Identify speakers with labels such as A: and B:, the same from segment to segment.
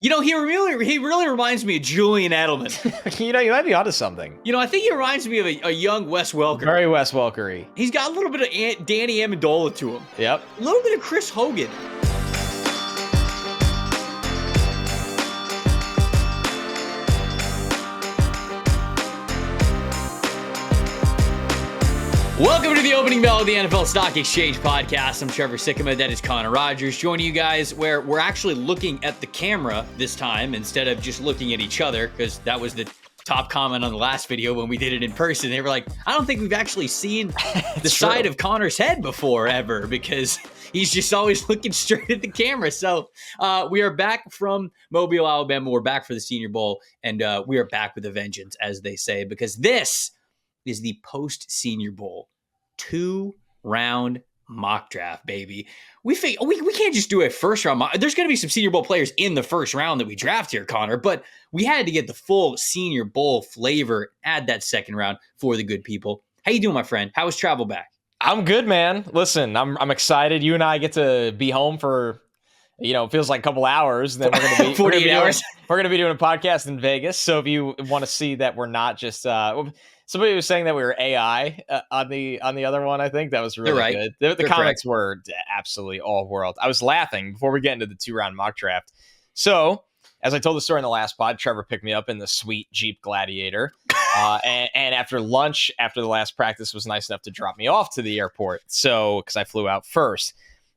A: He really reminds me of Julian Edelman.
B: You might be onto something.
A: I think he reminds me of a young Wes Welker.
B: Very Wes Welker-y.
A: He's got a little bit of Danny Amendola to him.
B: Yep.
A: A little bit of Chris Hogan. Welcome to the opening bell of the NFL Stock Exchange podcast. I'm Trevor Sikkema. That is Connor Rogers joining you guys, where we're actually looking at the camera this time instead of just looking at each other, because that was the top comment on the last video when we did it in person. They were like, I don't think we've actually seen the side of Connor's head before ever, because he's just always looking straight at the camera. So we are back from Mobile, Alabama. We're back for the Senior Bowl, and we are back with a vengeance, as they say, because this is the post-Senior Bowl 2-round mock draft, baby. We can't just do a first round mock. There's going to be some Senior Bowl players in the first round that we draft here, Connor, but we had to get the full Senior Bowl flavor, add that second round for the good people. How you doing, my friend? How was travel back?
B: I'm good, man. Listen, I'm excited. You and I get to be home for, it feels like a couple hours. Then we're going to be
A: 48 hours.
B: We're going to be doing a podcast in Vegas. So if you want to see that we're not just somebody was saying that we were AI on the other one. I think that was really good. The comments were absolutely all world. I was laughing before we get into the 2-round mock draft. So as I told the story in the last pod, Trevor picked me up in the sweet Jeep Gladiator. And after lunch, after the last practice, was nice enough to drop me off to the airport. So because I flew out first.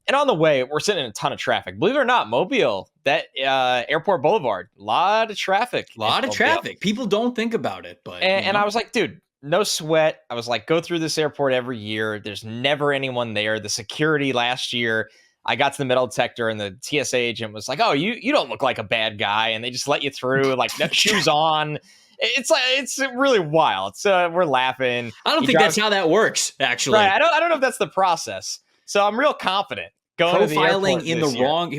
B: And on the way, we're sitting in a ton of traffic. Believe it or not, Mobile, that Airport Boulevard, a lot of traffic.
A: People don't think about it. But
B: and I was like, dude, no sweat. I was like, go through this airport every year. There's never anyone there. The security last year, I got to the metal detector and the TSA agent was like, oh, you don't look like a bad guy. And they just let you through, like, no shoes on. It's really wild. So we're laughing.
A: I don't think that's how that works, actually.
B: Right. I don't know if that's the process. So I'm real confident going to the airport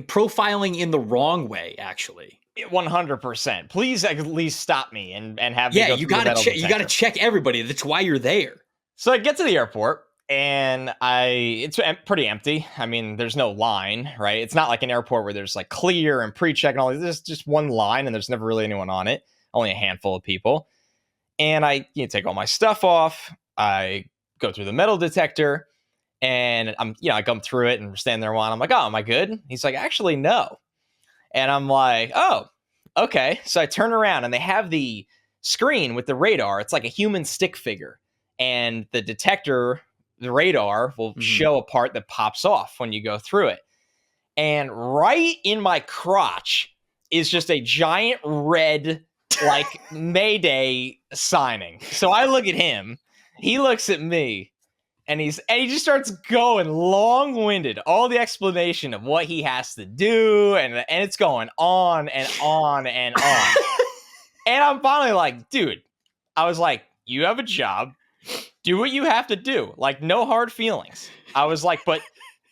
A: profiling in the wrong way, actually.
B: 100%. Please at least stop me and have me go
A: you got to check everybody. That's why you're there.
B: So I get to the airport and it's pretty empty. I mean, there's no line, right? It's not like an airport where there's like clear and pre-check and all. There's just one line and there's never really anyone on it. Only a handful of people. And I take all my stuff off. I go through the metal detector. And I come through it and we're standing there a while. I'm like, oh, am I good? He's like, actually, no. And I'm like, oh, okay. So I turn around and they have the screen with the radar. It's like a human stick figure. And the detector, the radar, will show a part that pops off when you go through it. And right in my crotch is just a giant red, like, Mayday signing. So I look at him. He looks at me. And he just starts going long-winded, all the explanation of what he has to do, and it's going on and on and on. And I'm finally like, dude, I was like, you have a job, do what you have to do, like no hard feelings. I was like, but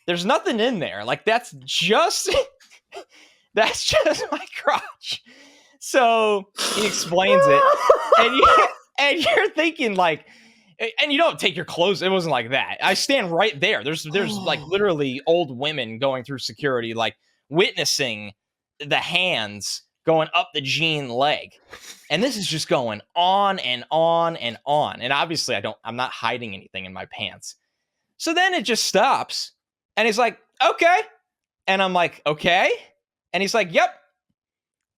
B: there's nothing in there, like that's just my crotch. So he explains it, and you're thinking like. And you don't take your clothes. It wasn't like that. I stand right there. There's like literally old women going through security, like witnessing the hands going up the jean leg. And this is just going on and on and on. And obviously I'm not hiding anything in my pants. So then it just stops. And he's like, okay. And I'm like, okay. And he's like, yep.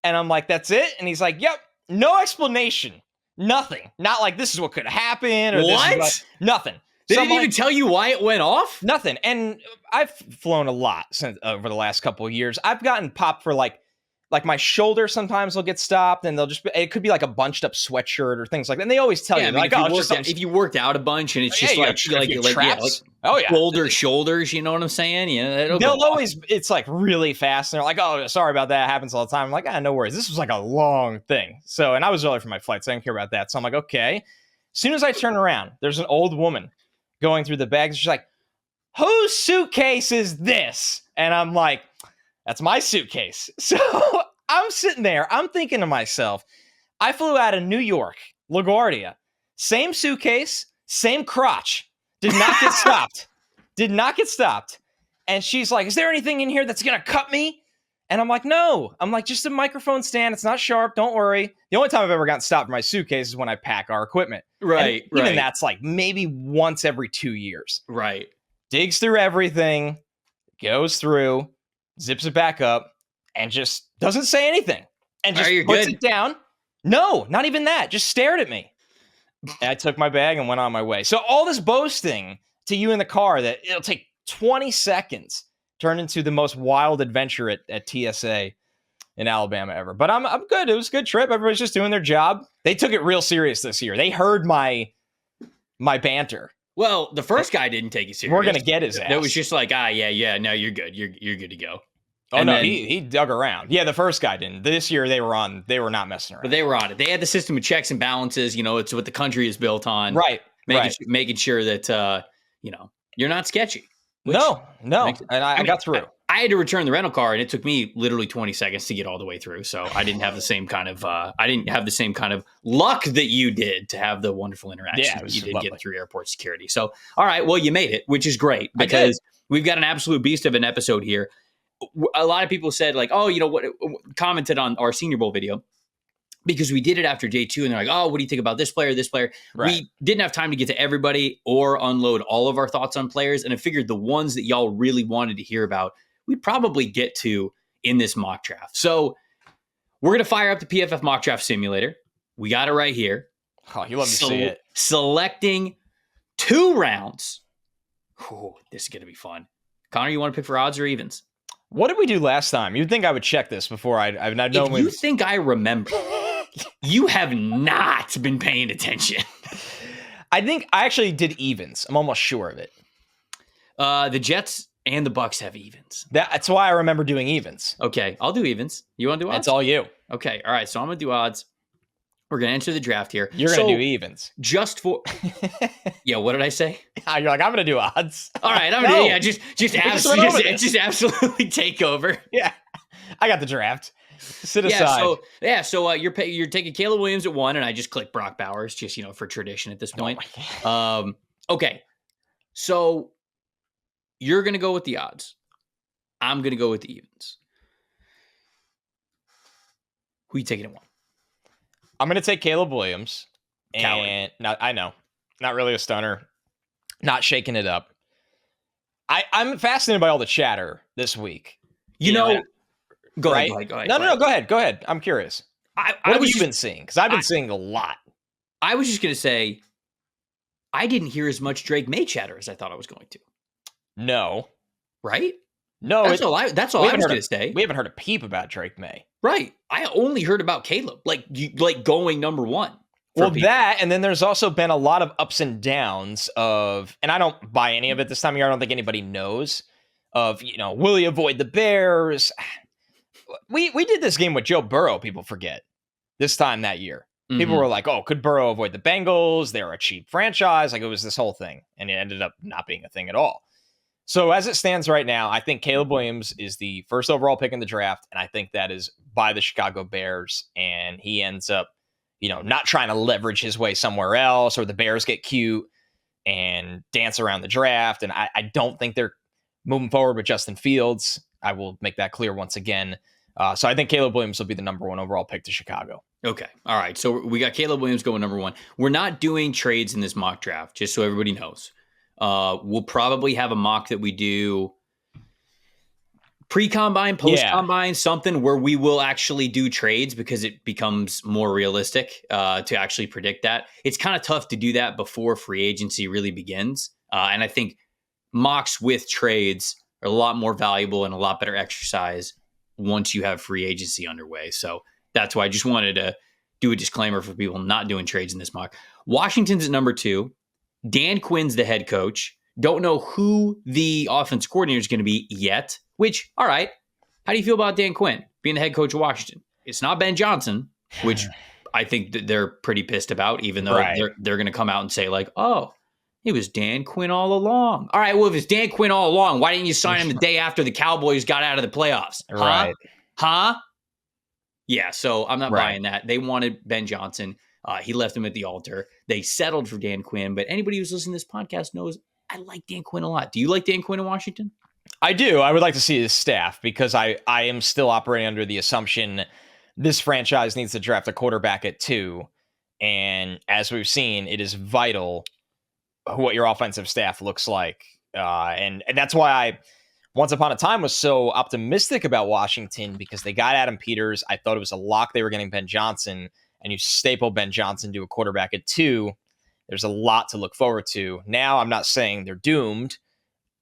B: And I'm like, that's it. And he's like, yep. No explanation. Nothing. Not like this is what could happen or
A: what?
B: Nothing.
A: They didn't even tell you why it went off?
B: Nothing. And I've flown a lot since over the last couple of years. I've gotten popped for like my shoulder sometimes will get stopped and it could be like a bunched up sweatshirt or things like that. And they always tell you, like,
A: if you worked out a bunch and it's just shoulders, you know what I'm saying? Yeah,
B: they'll always, it's like really fast. And they're like, oh, sorry about that. It happens all the time. I'm like, no worries. This was like a long thing. So, and I was early for my flight, so I didn't care about that. So I'm like, okay. As soon as I turn around, there's an old woman going through the bags. She's like, whose suitcase is this? And I'm like, that's my suitcase. So I'm sitting there. I'm thinking to myself, I flew out of New York, LaGuardia. Same suitcase, same crotch. Did not get stopped. And she's like, is there anything in here that's going to cut me? And I'm like, no. I'm like, just a microphone stand. It's not sharp. Don't worry. The only time I've ever gotten stopped for my suitcase is when I pack our equipment.
A: Right,
B: And even
A: right.
B: that's like maybe once every 2 years.
A: Right.
B: Digs through everything, goes through, zips it back up, and just doesn't say anything. And just puts it down. No, not even that. Just stared at me. And I took my bag and went on my way. So all this boasting to you in the car that it'll take 20 seconds turned into the most wild adventure at TSA in Alabama ever. But I'm good. It was a good trip. Everybody's just doing their job. They took it real serious this year. They heard my banter.
A: Well, the first guy didn't take it serious.
B: We're gonna get his ass.
A: It was just like, yeah, no, you're good. You're good to go.
B: Oh, and no, then, he dug around. Yeah, the first guy didn't. This year they were not messing around.
A: But they were on it. They had the system of checks and balances. It's what the country is built on.
B: Right.
A: Making sure that you're not sketchy.
B: No. And I got through.
A: I had to return the rental car, and it took me literally 20 seconds to get all the way through. So I didn't have the same kind of luck that you did to have the wonderful interaction that you did getting through airport security. So, all right, well, you made it, which is great because we've got an absolute beast of an episode here. A lot of people said like, oh, commented on our Senior Bowl video because we did it after day 2, and they're like, oh, what do you think about this player, this player? Right. We didn't have time to get to everybody or unload all of our thoughts on players, and I figured the ones that y'all really wanted to hear about, we'd probably get to in this mock draft. So we're going to fire up the PFF Mock Draft Simulator. We got it right here.
B: Oh, you love to see it.
A: Selecting 2 rounds. Oh, this is going to be fun. Connor, you want to pick for odds or evens?
B: What did we do last time? You'd think I would check this before I know.
A: If you think I remember, you have not been paying attention.
B: I think I actually did evens. I'm almost sure of it.
A: The Jets and the Bucks have evens.
B: That's why I remember doing evens.
A: Okay, I'll do evens. You want to do odds?
B: That's all you.
A: Okay, all right. So I'm going to do odds. We're going to enter the draft here.
B: You're going to do evens.
A: Just for... Yeah, what did I say?
B: You're like, I'm going to do odds.
A: All right, I'm going to just absolutely take over.
B: Yeah, I got the draft. Sit aside.
A: So you're taking Caleb Williams at 1, and I just click Brock Bowers, just, for tradition at this point. Okay, so you're going to go with the odds. I'm going to go with the evens. Who are you taking at 1?
B: I'm going to take Caleb Williams.
A: Coward.
B: And I know, not really a stunner, not shaking it up. I'm fascinated by all the chatter this week.
A: Go ahead.
B: No, go ahead. I'm curious. What have you been seeing? Because I've been seeing a lot.
A: I was just going to say, I didn't hear as much Drake May chatter as I thought I was going to.
B: No.
A: Right?
B: No.
A: That's all I was going to say.
B: We haven't heard a peep about Drake May.
A: Right. I only heard about Caleb, like going number 1.
B: Well, people. That, and then there's also been a lot of ups and downs of, and I don't buy any of it this time of year. I don't think anybody knows of, will he avoid the Bears? We did this game with Joe Burrow, people forget, this time that year. Mm-hmm. People were like, oh, could Burrow avoid the Bengals? They're a cheap franchise. Like, it was this whole thing, and it ended up not being a thing at all. So as it stands right now, I think Caleb Williams is the first overall pick in the draft, and I think that is by the Chicago Bears, and he ends up, not trying to leverage his way somewhere else, or the Bears get cute and dance around the draft, and I don't think they're moving forward with Justin Fields. I will make that clear once again. So I think Caleb Williams will be the number 1 overall pick to Chicago.
A: Okay. All right. So we got Caleb Williams going number 1. We're not doing trades in this mock draft, just so everybody knows. We'll probably have a mock that we do pre-combine, post-combine, something where we will actually do trades because it becomes more realistic to actually predict that. It's kind of tough to do that before free agency really begins. And I think mocks with trades are a lot more valuable and a lot better exercise once you have free agency underway. So that's why I just wanted to do a disclaimer for people not doing trades in this mock. Washington's at number 2. Dan Quinn's the head coach. Don't know who the offense coordinator is going to be yet, which, all right. How do you feel about Dan Quinn being the head coach of Washington? It's not Ben Johnson, which I think that they're pretty pissed about, even though they're going to come out and say like, oh, it was Dan Quinn all along. All right, well, if it's Dan Quinn all along, why didn't you sign him the day after the Cowboys got out of the playoffs?
B: Right.
A: Huh? Yeah, so I'm not buying that. They wanted Ben Johnson. He left him at the altar. They settled for Dan Quinn, but anybody who's listening to this podcast knows I like Dan Quinn a lot. Do you like Dan Quinn in Washington?
B: I do. I would like to see his staff because I am still operating under the assumption this franchise needs to draft a quarterback at 2. And as we've seen, it is vital what your offensive staff looks like. And that's why I, once upon a time, was so optimistic about Washington because they got Adam Peters. I thought it was a lock they were getting Ben Johnson, and you staple Ben Johnson to a quarterback at 2. There's a lot to look forward to. Now, I'm not saying they're doomed.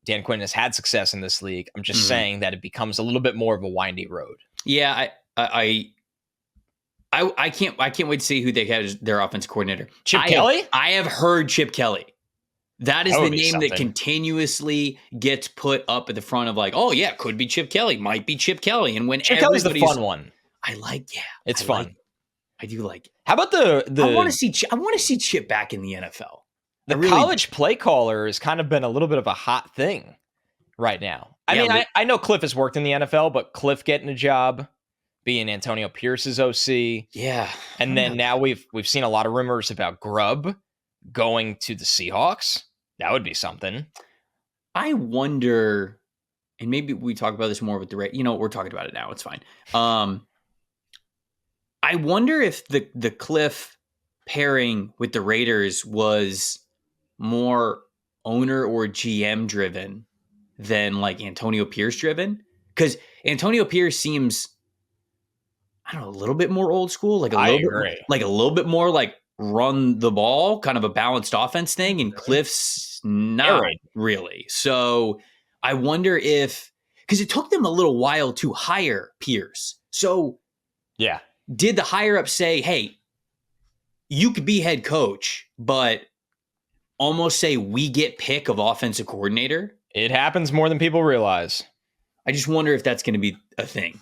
B: Dan Quinn has had success in this league. I'm just saying that it becomes a little bit more of a windy road.
A: Yeah, I can't wait to see who they have as their offense coordinator.
B: Chip Kelly?
A: I have heard Chip Kelly. That is the name
B: something
A: that continuously gets put up at the front of like, oh yeah, could be Chip Kelly, might be Chip Kelly. And when
B: Chip Kelly's the fun one.
A: I like, yeah.
B: It's fun.
A: I do like it.
B: How about the
A: I want to see Chip back in the NFL.
B: The college play caller has kind of been a little bit of a hot thing right now. I know Cliff has worked in the NFL, but Cliff getting a job, being Antonio Pierce's OC.
A: Yeah.
B: And then now we've seen a lot of rumors about Grubb going to the Seahawks. That would be something.
A: I wonder, and maybe we talk about this more with the we're talking about it now. It's fine. I wonder if the Cliff pairing with the Raiders was more owner or GM driven than like Antonio Pierce driven, because Antonio Pierce seems, I don't know, a little bit more old school, like a little bit more like run the ball, kind of a balanced offense thing, and Cliff's not really. So I wonder if, because it took them a little while to hire Pierce. So
B: yeah,
A: did the higher up say, hey, you could be head coach, but almost say we get pick of offensive coordinator?
B: It happens more than people realize.
A: I just wonder if that's going to be a thing.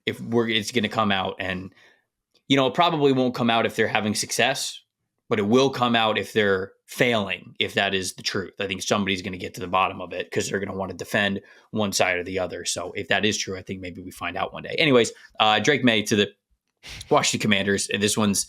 A: If it's going to come out, and it probably won't come out if they're having success, but it will come out if they're failing, if that is the truth. I think somebody's going to get to the bottom of it because they're going to want to defend one side or the other. So if that is true, I think maybe we find out one day. Anyways, Drake May to the Washington Commanders. This one's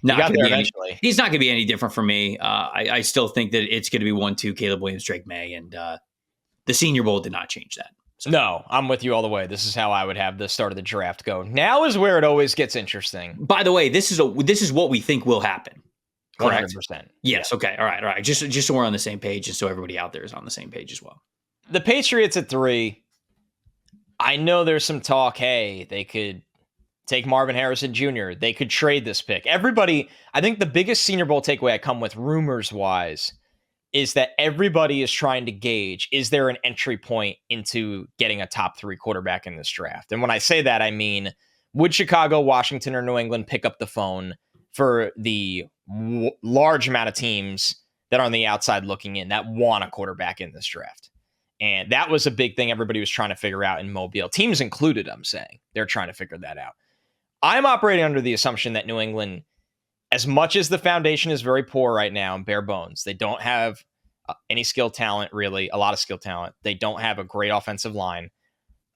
A: not going to be eventually. He's not going to be any different from me. I still think that it's going to be 1-2 Caleb Williams, Drake May, and the Senior Bowl did not change that. So.
B: No, I'm with you all the way. This is how I would have the start of the draft go. Now is where it always gets interesting.
A: By the way, this is what we think will happen. Correct?
B: 100%.
A: Yes. Okay. All right. Just so we're on the same page, and so everybody out there is on the same page as well.
B: The Patriots at 3. I know there's some talk. Hey, they could take Marvin Harrison Jr. They could trade this pick. Everybody, I think the biggest Senior Bowl takeaway I come with rumors wise is that everybody is trying to gauge, is there an entry point into getting a top 3 quarterback in this draft? And when I say that, I mean, would Chicago, Washington, or New England pick up the phone for the large amount of teams that are on the outside looking in that want a quarterback in this draft? And that was a big thing everybody was trying to figure out in Mobile. Teams included, I'm saying. They're trying to figure that out. I'm operating under the assumption that New England, as much as the foundation is very poor right now and bare bones, they don't have any skill talent, really, a lot of skill talent. They don't have a great offensive line.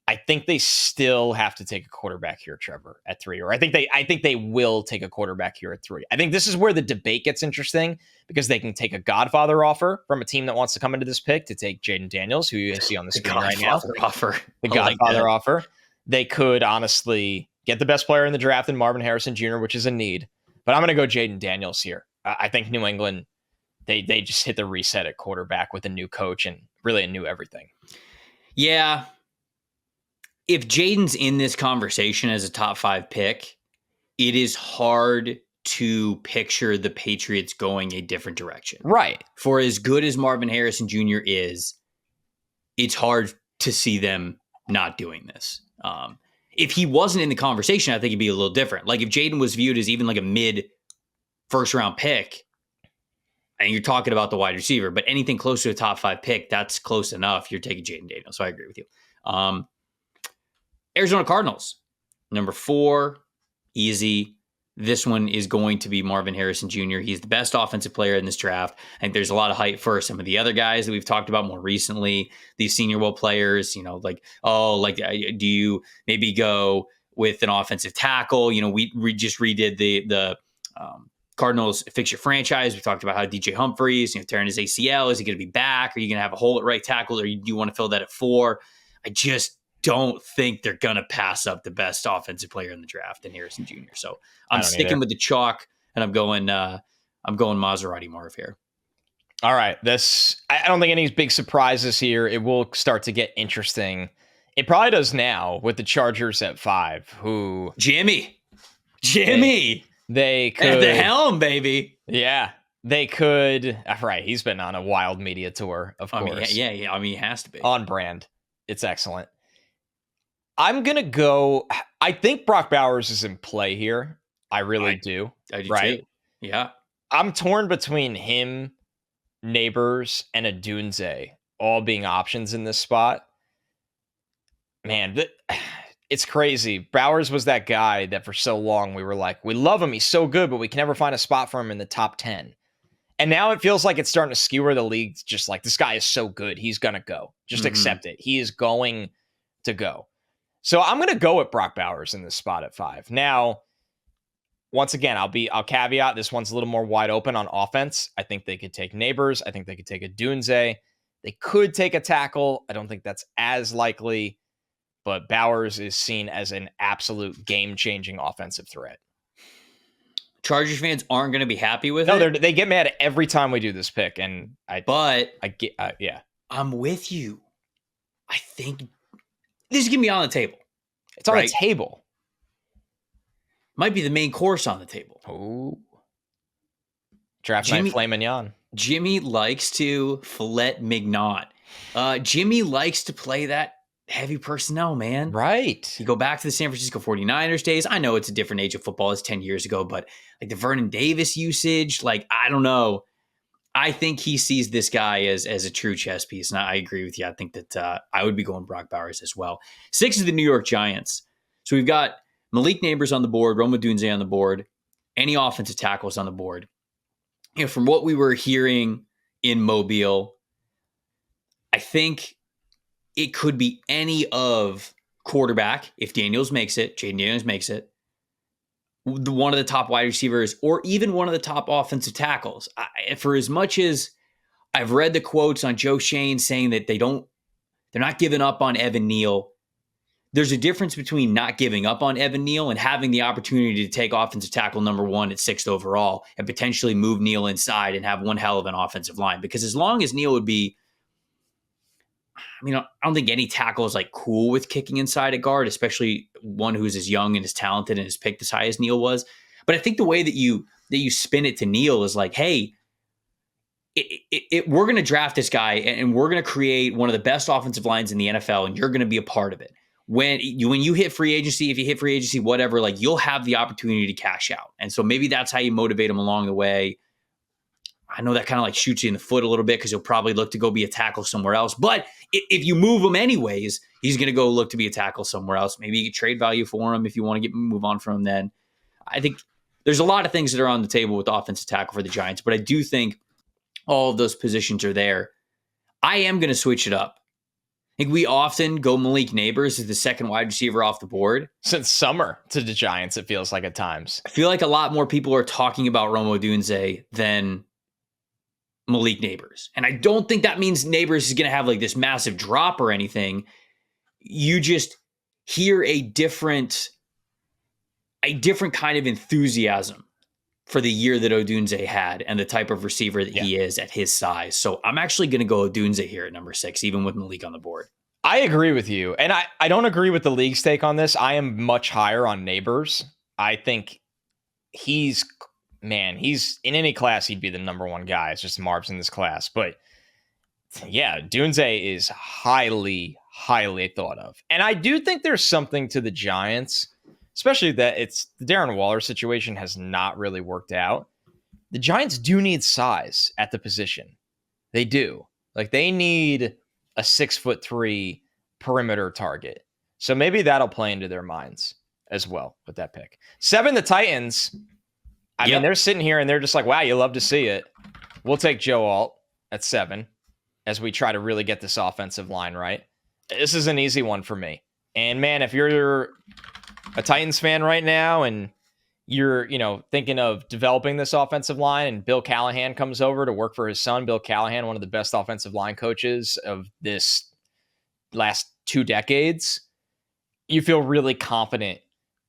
B: I think they still have to take a quarterback here, Trevor, at 3. Or I think they will take a quarterback here at 3. I think this is where the debate gets interesting because they can take a Godfather offer from a team that wants to come into this pick to take Jaden Daniels, who you see on the screen right now. The Godfather offer. They could honestly get the best player in the draft in Marvin Harrison Jr., which is a need. But I'm going to go Jaden Daniels here. I think New England, they just hit the reset at quarterback with a new coach and really a new everything.
A: Yeah. If Jaden's in this conversation as a top 5 pick, it is hard to picture the Patriots going a different direction.
B: Right.
A: For as good as Marvin Harrison Jr. is, it's hard to see them not doing this. If he wasn't in the conversation, I think it'd be a little different. Like if Jaden was viewed as even like a mid first round pick, and you're talking about the wide receiver, but anything close to a top 5 pick, that's close enough. You're taking Jaden Daniels. So I agree with you. Arizona Cardinals, number 4, easy. This one is going to be Marvin Harrison Jr. He's the best offensive player in this draft. I think there's a lot of hype for some of the other guys that we've talked about more recently. These Senior Bowl players, do you maybe go with an offensive tackle? We just redid the Cardinals fix your franchise? We talked about how DJ Humphries, tearing his ACL. Is he going to be back? Are you going to have a hole at right tackle, or do you want to fill that at 4? I just don't think they're going to pass up the best offensive player in the draft in Harrison Jr. So I'm sticking with the chalk, and I'm going Maserati Marv here.
B: All right. I don't think any big surprises here. It will start to get interesting. It probably does now with the Chargers at 5, who
A: Jimmy.
B: They could
A: at the helm, baby.
B: Yeah. They could. Right. He's been on a wild media tour, of course.
A: Yeah. I mean, he has to be.
B: On brand. It's excellent. I'm going to go. I think Brock Bowers is in play here. I really do.
A: I do
B: right?
A: Too. Yeah.
B: I'm torn between him, Neighbors, and Odunze all being options in this spot. Man, it's crazy. Bowers was that guy that for so long we were like, we love him. He's so good, but we can never find a spot for him in the top 10. And now it feels like it's starting to skewer the league. Just like, this guy is so good. He's going to go. Just accept it. He is going to go. So I'm going to go with Brock Bowers in this spot at 5. Now, once again, I'll caveat this one's a little more wide open on offense. I think they could take Neighbors. I think they could take Odunze. They could take a tackle. I don't think that's as likely, but Bowers is seen as an absolute game-changing offensive threat.
A: Chargers fans aren't going to be happy with
B: it.
A: No,
B: they get mad every time we do this pick, and
A: I'm with you. I think this is going to be on the table.
B: It's on the table.
A: Might be the main course on the table.
B: Oh. Draft night filet mignon.
A: Jimmy likes to filet mignon. Jimmy likes to play that heavy personnel, man.
B: Right.
A: You go back to the San Francisco 49ers days. I know it's a different age of football. It's 10 years ago, but like the Vernon Davis usage, like, I don't know. I think he sees this guy as a true chess piece, and I agree with you. I think that I would be going Brock Bowers as well. 6 is the New York Giants. So we've got Malik Neighbors on the board, Rome Odunze on the board, any offensive tackles on the board. From what we were hearing in Mobile, I think it could be any of quarterback, if Daniels makes it, Jaden Daniels makes it, one of the top wide receivers, or even one of the top offensive tackles. For as much as I've read the quotes on Joe Shane saying that they're not giving up on Evan Neal, there's a difference between not giving up on Evan Neal and having the opportunity to take offensive tackle number 1 at 6th overall and potentially move Neal inside and have one hell of an offensive line. Because as long as Neal would be, I mean, I don't think any tackle is like cool with kicking inside at guard, especially one who's as young and as talented and as picked as high as Neal was. But I think the way that you spin it to Neal is like, hey, we're going to draft this guy and we're going to create one of the best offensive lines in the NFL, and you're going to be a part of it. When you hit free agency, if you hit free agency, whatever, like you'll have the opportunity to cash out. And so maybe that's how you motivate him along the way. I know that kind of like shoots you in the foot a little bit because he'll probably look to go be a tackle somewhere else. But if you move him anyways, he's going to go look to be a tackle somewhere else. Maybe you get trade value for him if you want to move on from him then. I think there's a lot of things that are on the table with offensive tackle for the Giants, but I do think all of those positions are there. I am going to switch it up. I think we often go Malik Neighbors as the second wide receiver off the board.
B: Since summer to the Giants, it feels like at times.
A: I feel like a lot more people are talking about Rome Odunze than Malik Neighbors. And I don't think that means Neighbors is going to have like this massive drop or anything. You just hear a different kind of enthusiasm for the year that Odunze had and the type of receiver that he is at his size. So I'm actually going to go Odunze here at number 6, even with Malik on the board.
B: I agree with you. And I don't agree with the league's take on this. I am much higher on Neighbors. I think he's in any class, he'd be the number 1 guy. It's just Marv's in this class. But yeah, Odunze is highly, highly thought of. And I do think there's something to the Giants, especially that the Darren Waller situation has not really worked out. The Giants do need size at the position. They do. Like, they need a 6'3" perimeter target. So maybe that'll play into their minds as well with that pick. 7, the Titans. I mean, they're sitting here and they're just like, wow, you love to see it. We'll take Joe Alt at 7 as we try to really get this offensive line right. This is an easy one for me. And man, if you're a Titans fan right now and you're, thinking of developing this offensive line, and Bill Callahan comes over to work for his son. Bill Callahan, one of the best offensive line coaches of this last 2 decades. You feel really confident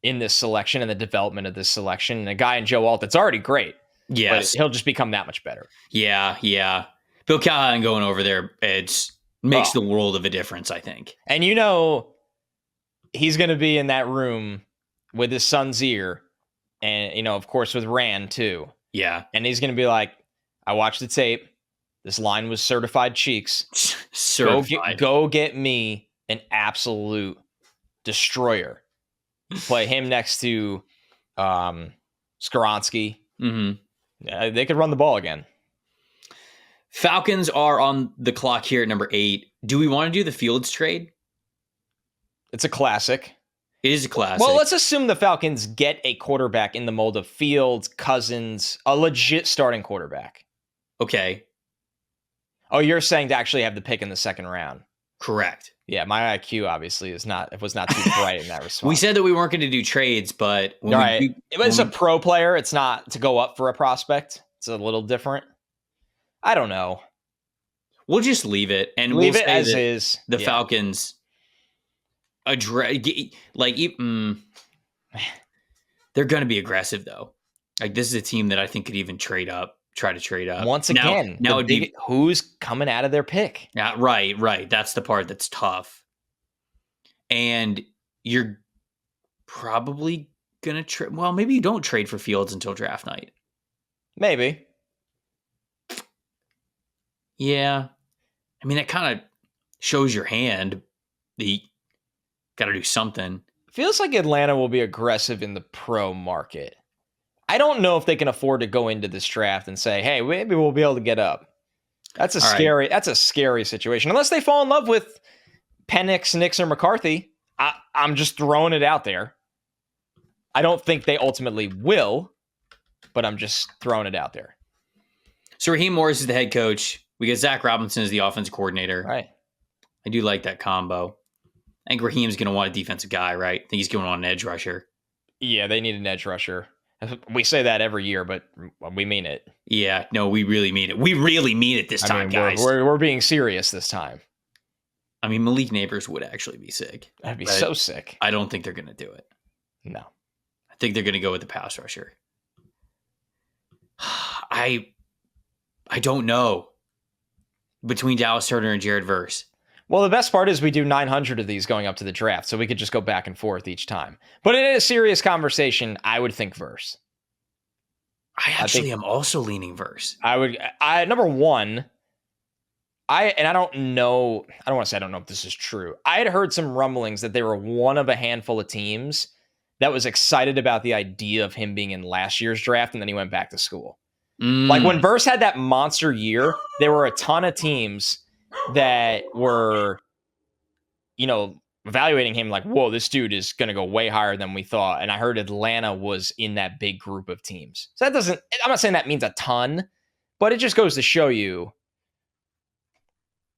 B: in this selection and the development of this selection. And a guy in Joe Alt that's already great.
A: Yes.
B: But he'll just become that much better.
A: Yeah. Bill Callahan going over there, it makes the world of a difference, I think.
B: And he's going to be in that room with his son's ear. And, of course, with Rand, too.
A: Yeah.
B: And he's going to be like, I watched the tape. This line was certified cheeks.
A: Certified.
B: Go get me an absolute destroyer. Play him next to Skoronski.
A: Mm-hmm.
B: They could run the ball again.
A: Falcons are on the clock here at number 8. Do we want to do the Fields trade?
B: It's a classic.
A: It is a classic.
B: Well, let's assume the Falcons get a quarterback in the mold of Fields, Cousins, a legit starting quarterback.
A: Okay.
B: Oh, you're saying to actually have the pick in the second round.
A: Correct.
B: Yeah, my IQ obviously was not too bright in that response.
A: We said that we weren't going to do trades, but
B: it's a pro player. It's not to go up for a prospect. It's a little different. I don't know.
A: We'll just leave it and
B: leave
A: we'll
B: it
A: say
B: as
A: that
B: is.
A: The Falcons they're going to be aggressive though. Like this is a team that I think could even try to trade up.
B: Once again,
A: now it'd be
B: who's coming out of their pick.
A: Yeah, right. That's the part that's tough. And you're probably going to trade. Well, maybe you don't trade for Fields until draft night.
B: Maybe.
A: Yeah. I mean, that kind of shows your hand. You got to do something.
B: Feels like Atlanta will be aggressive in the pro market. I don't know if they can afford to go into this draft and say, hey, maybe we'll be able to get up. That's a scary situation. Unless they fall in love with Penix, Nix, or McCarthy. I'm just throwing it out there. I don't think they ultimately will, but I'm just throwing it out there.
A: So Raheem Morris is the head coach. We get Zach Robinson as the offensive coordinator.
B: Right.
A: I do like that combo. I think Raheem's going to want a defensive guy, right? I think he's going to want an edge rusher.
B: Yeah, they need an edge rusher. We say that every year, but we mean it.
A: Yeah, no, we really mean it. We really mean it this time, guys.
B: We're being serious this time.
A: I mean, Malik Neighbors would actually be sick.
B: That'd be so sick.
A: I don't think they're going to do it.
B: No.
A: I think they're going to go with the pass rusher. I don't know. Between Dallas Turner and Jared Verse.
B: Well, the best part is we do 900 of these going up to the draft, so we could just go back and forth each time. But in a serious conversation, I would think Verse.
A: I am also leaning Verse.
B: Number one, I don't know if this is true. I had heard some rumblings that they were one of a handful of teams that was excited about the idea of him being in last year's draft, and then he went back to school. Like when Verse had that monster year, there were a ton of teams that were, evaluating him like, whoa, this dude is going to go way higher than we thought. And I heard Atlanta was in that big group of teams. So I'm not saying that means a ton, but it just goes to show you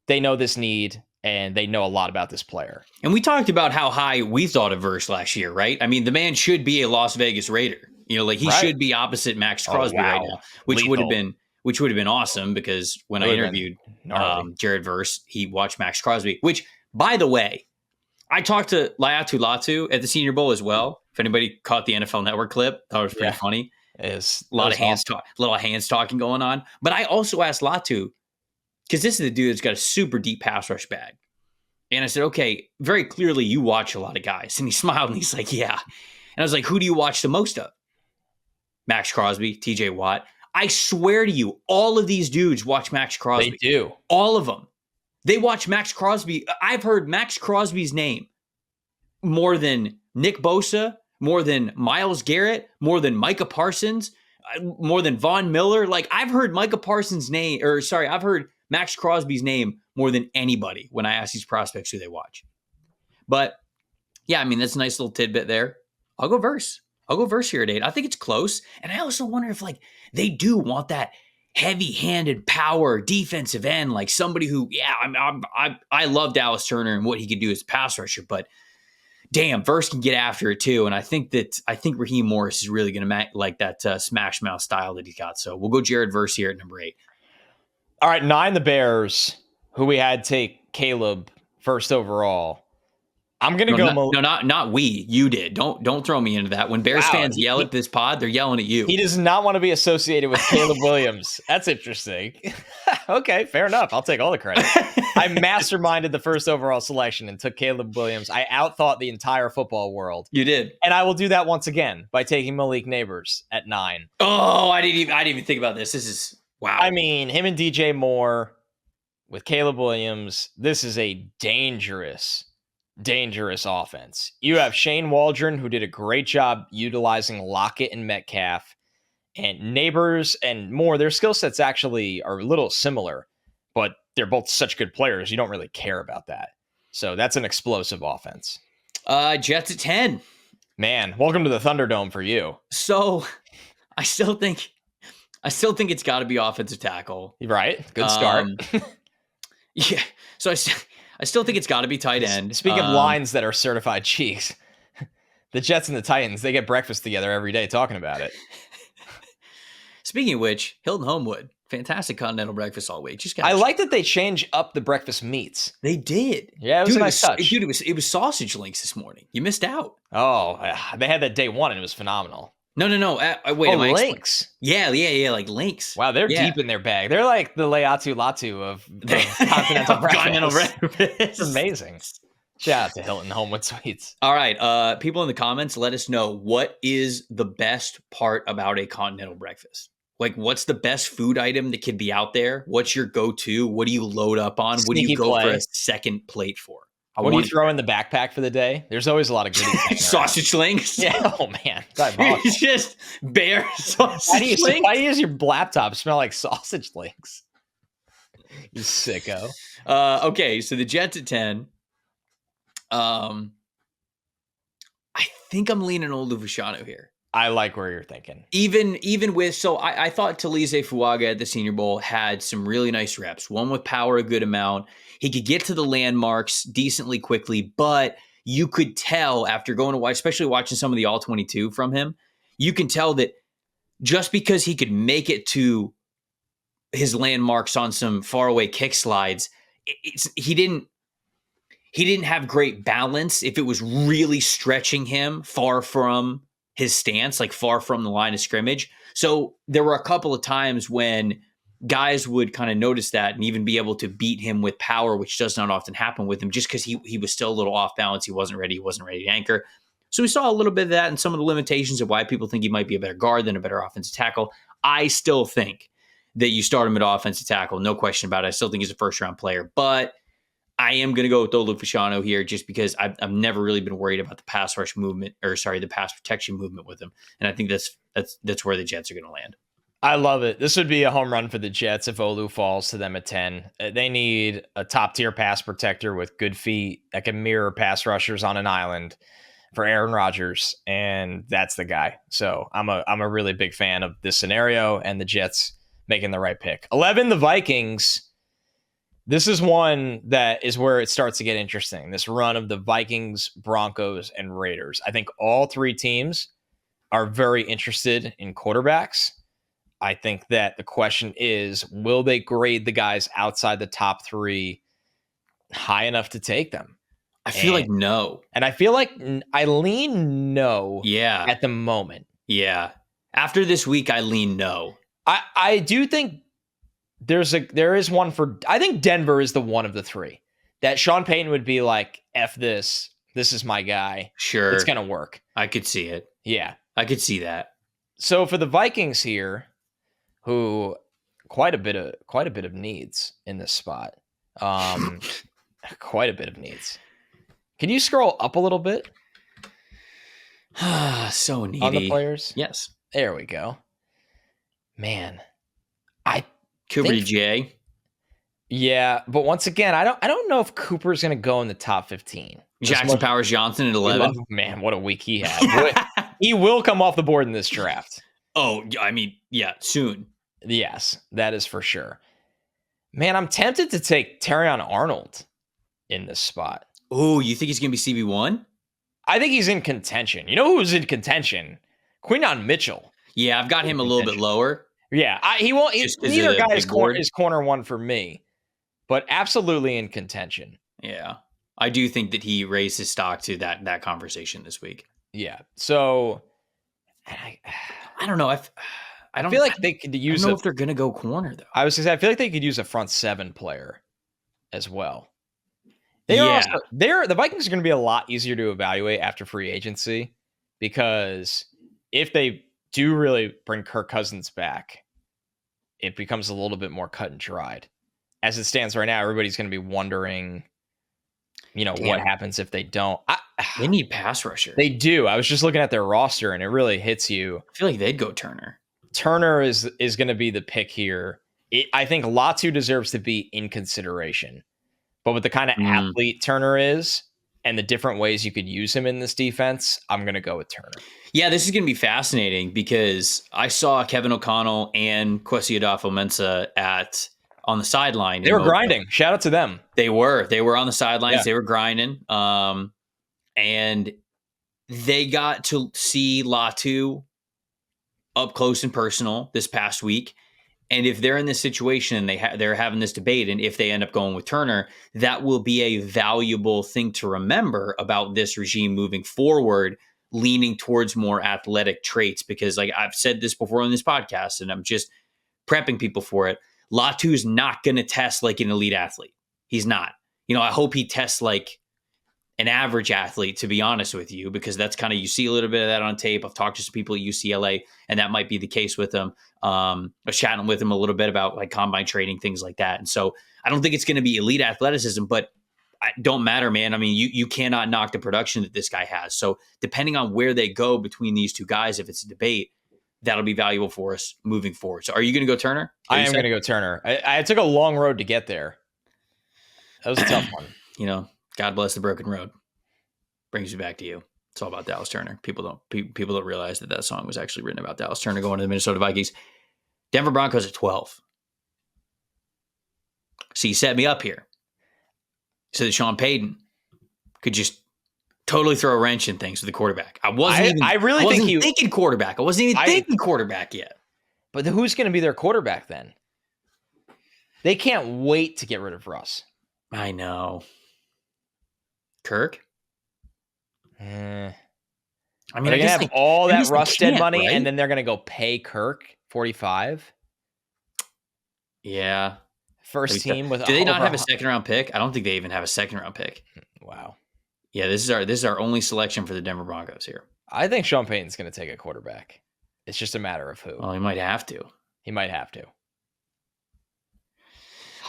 B: they know this need and they know a lot about this player.
A: And we talked about how high we thought of Verse last year, right? I mean, the man should be a Las Vegas Raider. He should be opposite Max Crosby right now, which would have been awesome because when I interviewed Jared Verse, he watched Max Crosby, which, by the way, I talked to Laiatu Latu at the Senior Bowl as well. If anybody caught the NFL Network clip, that was pretty funny. A lot of hands talking going on. But I also asked Latu, because this is the dude that's got a super deep pass rush bag. And I said, okay, very clearly you watch a lot of guys. And he smiled and he's like, yeah. And I was like, who do you watch the most of? Max Crosby, TJ Watt. I swear to you, all of these dudes watch Max Crosby.
B: They do.
A: All of them. They watch Max Crosby. I've heard Max Crosby's name more than Nick Bosa, more than Myles Garrett, more than Micah Parsons, more than Von Miller. Like, I've heard I've heard Max Crosby's name more than anybody when I ask these prospects who they watch. But, yeah, I mean, that's a nice little tidbit there. I'll go Verse here at 8. I think it's close. And I also wonder if, they do want that heavy-handed power defensive end, like somebody who, I love Dallas Turner and what he could do as a pass rusher, but damn, Verse can get after it too. And I think Raheem Morris is really going to like that smash mouth style that he's got. So we'll go Jared Verse here at number 8.
B: All right, 9, the Bears, who we had take Caleb first overall. I'm gonna go.
A: Not we. You did. Don't throw me into that. When Bears fans yell at this pod, they're yelling at you.
B: He does not want to be associated with Caleb Williams. That's interesting. Okay, fair enough. I'll take all the credit. I masterminded the first overall selection and took Caleb Williams. I outthought the entire football world.
A: You did,
B: and I will do that once again by taking Malik Neighbors at 9.
A: Oh, I didn't even think about this. This is wow.
B: I mean, him and DJ Moore with Caleb Williams. This is a dangerous offense. You have Shane Waldron, who did a great job utilizing Lockett and Metcalf, and Neighbors and Moore. Their skill sets actually are a little similar, but they're both such good players. You don't really care about that. So that's an explosive offense.
A: Jets at 10.
B: Man, welcome to the Thunderdome for you.
A: So I still think it's got to be offensive tackle.
B: Right. Good start.
A: Yeah. So I still think it's got to be tight end.
B: Speaking of lines that are certified cheeks, the Jets and the Titans, they get breakfast together every day talking about it.
A: Speaking of which, Hilton Homewood, fantastic continental breakfast all week.
B: I like that they change up the breakfast meats.
A: They did.
B: Yeah, it was a nice touch.
A: Dude, it was sausage links this morning. You missed out.
B: Oh, they had that day one and it was phenomenal.
A: No. Wait,
B: links.
A: Yeah, like links.
B: Wow, they're deep in their bag. They're like the Leatu Latu of continental breakfast. It's amazing. Shout out to Hilton Homewood Sweets.
A: All right, people in the comments, let us know what is the best part about a continental breakfast. Like, what's the best food item that could be out there? What's your go-to? What do you load up on? What do you go for a second plate for?
B: What do you throw in the backpack for the day? There's always a lot of goodies.
A: Sausage links.
B: Yeah. Oh man.
A: It's just bare sausage links.
B: Why does your laptop smell like sausage links? You sicko.
A: Okay, so the Jets at 10. I think I'm leaning Olu Fashanu here.
B: I like where you're thinking.
A: Even with, so I thought Talize Fuaga at the Senior Bowl had some really nice reps. One with power a good amount. He could get to the landmarks decently quickly, but you could tell after going to watch, especially watching some of the All-22 from him, you can tell that just because he could make it to his landmarks on some faraway kick slides, he didn't have great balance if it was really stretching him far from his stance, like far from the line of scrimmage. So there were a couple of times when guys would kind of notice that and even be able to beat him with power, which does not often happen with him, just because he was still a little off balance. He wasn't ready to anchor. So we saw a little bit of that and some of the limitations of why people think he might be a better guard than a better offensive tackle. I still think that you start him at offensive tackle, no question about it. I still think he's a first-round player, but I am going to go with Olu Fashanu here just because I've never really been worried about the pass rush movement, the pass protection movement with him. And I think that's where the Jets are going to land.
B: I love it. This would be a home run for the Jets if Olu falls to them at 10. They need a top-tier pass protector with good feet that can mirror pass rushers on an island for Aaron Rodgers, and that's the guy. So I'm a really big fan of this scenario and the Jets making the right pick. 11, the Vikings. This is one that is where it starts to get interesting. This run of the Vikings, Broncos, and Raiders. I think all three teams are very interested in quarterbacks. I think that the question is, will they grade the guys outside the top three high enough to take them?
A: I feel like no.
B: And I feel like I lean no at the moment.
A: Yeah. After this week, I lean no.
B: I do think there is one for, I think Denver is the one of the three that Sean Payton would be like, F this is my guy.
A: Sure.
B: It's going to work.
A: I could see it.
B: Yeah.
A: I could see that. So
B: for the Vikings here, who quite a bit of needs in this spot. Quite a bit of needs. Can you scroll up a little bit?
A: So needy.
B: On the players?
A: Yes.
B: There we go. Man.
A: Cooper DJ.
B: Yeah, but once again, I don't know if Cooper's going to go in the top 15.
A: Jackson Powers Johnson at 11.
B: Man, what a week he had. He will come off the board in this draft.
A: Oh, I mean, yeah, soon.
B: Yes, that is for sure. Man, I'm tempted to take Terrion Arnold in this spot.
A: Oh, you think he's going to be CB1?
B: I think he's in contention. You know who's in contention? Quinyon Mitchell.
A: Yeah, I've got him a little bit lower.
B: Yeah, he won't. Neither guy is corner one for me, but absolutely in contention.
A: Yeah, I do think that he raised his stock to that conversation this week.
B: Yeah, so
A: I don't know.
B: I feel like they could use.
A: I don't know if they're gonna go corner though.
B: I was gonna say I feel like they could use a front seven player as well. The Vikings are going to be a lot easier to evaluate after free agency because if they do really bring Kirk Cousins back, it becomes a little bit more cut and dried. As it stands right now, everybody's going to be wondering, what happens if they don't.
A: They need pass rusher.
B: They do. I was just looking at their roster, and it really hits you.
A: I feel like they'd go Turner.
B: Turner is going to be the pick here. I think Latu deserves to be in consideration. But with the kind of athlete Turner is and the different ways you could use him in this defense, I'm going to go with Turner.
A: Yeah, this is going to be fascinating because I saw Kevin O'Connell and Kwesi Adolfo-Mensah on the sideline.
B: They were grinding. Shout out to them.
A: They were on the sidelines. Yeah. They were grinding. And they got to see Latu up close and personal this past week. And if they're in this situation and they're having this debate, and if they end up going with Turner, that will be a valuable thing to remember about this regime moving forward, leaning towards more athletic traits. Because like I've said this before on this podcast, and I'm just prepping people for it, Latu is not going to test like an elite athlete. He's not. I hope he tests like an average athlete, to be honest with you, because that's kind of, you see a little bit of that on tape. I've talked to some people at UCLA, and that might be the case with him. I was chatting with him a little bit about like combine training, things like that. And so I don't think it's going to be elite athleticism, but it don't matter, man. I mean, you cannot knock the production that this guy has. So depending on where they go between these two guys, if it's a debate, that'll be valuable for us moving forward. So are you going to go Turner?
B: I am going to go Turner. I took a long road to get there. That was a tough one.
A: God bless the broken road. Brings you back to you. It's all about Dallas Turner. People don't realize that song was actually written about Dallas Turner going to the Minnesota Vikings. Denver Broncos at 12. So you set me up here so that Sean Payton could just totally throw a wrench in things with the quarterback. I wasn't thinking quarterback. I wasn't even thinking quarterback yet.
B: But who's going to be their quarterback then? They can't wait to get rid of Russ.
A: I know. Kirk?
B: I mean, they're going to have all that Russ dead money, right? And then they're going to go pay Kirk 45.
A: Yeah.
B: First team with.
A: Do they not have a second round pick? I don't think they even have a second round pick.
B: Wow.
A: Yeah, this is our only selection for the Denver Broncos here.
B: I think Sean Payton's going to take a quarterback. It's just a matter of who.
A: Well, he might have to.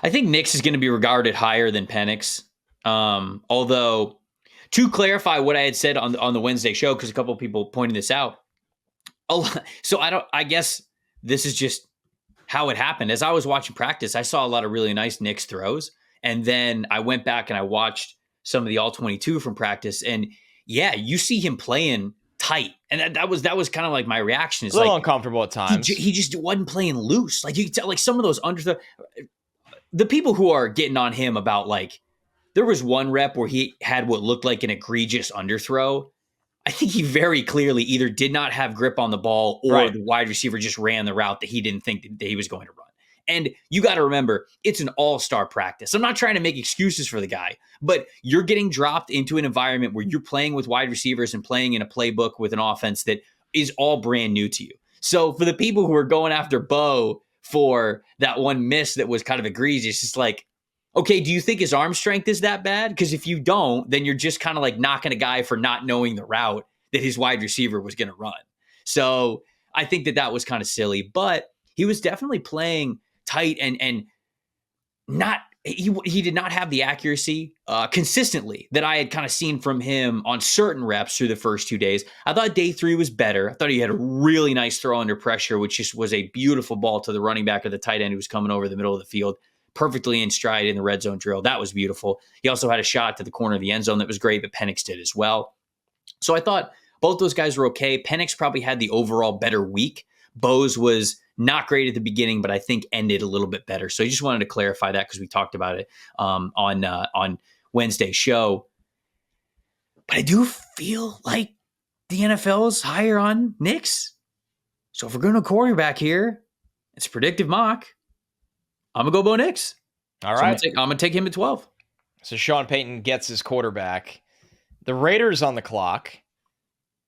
A: I think Nix is going to be regarded higher than Penix. Although, to clarify what I had said on the Wednesday show, because a couple of people pointed this out. So I guess this is just how it happened. As I was watching practice, I saw a lot of really nice Nix throws. And then I went back and I watched some of the all-22 from practice. And yeah, you see him playing tight. And that was kind of like my reaction. Is
B: a little uncomfortable at times.
A: He just wasn't playing loose. Like you could tell, like some of those the people who are getting on him about like, there was one rep where he had what looked like an egregious underthrow. I think he very clearly either did not have grip on the ball or the wide receiver just ran the route that he didn't think that he was going to run. And you got to remember, it's an all-star practice. I'm not trying to make excuses for the guy, but you're getting dropped into an environment where you're playing with wide receivers and playing in a playbook with an offense that is all brand new to you. So for the people who are going after Bo for that one miss that was kind of egregious, it's like, okay, do you think his arm strength is that bad? Because if you don't, then you're just kind of like knocking a guy for not knowing the route that his wide receiver was going to run. So I think that was kind of silly, but he was definitely playing tight and not, he did not have the accuracy consistently that I had kind of seen from him on certain reps through the first 2 days. I thought day 3 was better. I thought he had a really nice throw under pressure, which just was a beautiful ball to the running back or the tight end who was coming over the middle of the field, perfectly in stride in the red zone drill. That was beautiful. He also had a shot to the corner of the end zone that was great, but Penix did as well. So I thought both those guys were okay. Penix probably had the overall better week. Bo's was not great at the beginning, but I think ended a little bit better. So I just wanted to clarify that because we talked about it on Wednesday's show. But I do feel like the NFL is higher on Nix. So if we're going to quarterback here, it's a predictive mock. I'm going to go Bo Nix.
B: All
A: So
B: right.
A: I'm going to take him at 12.
B: So Sean Payton gets his quarterback. The Raiders on the clock.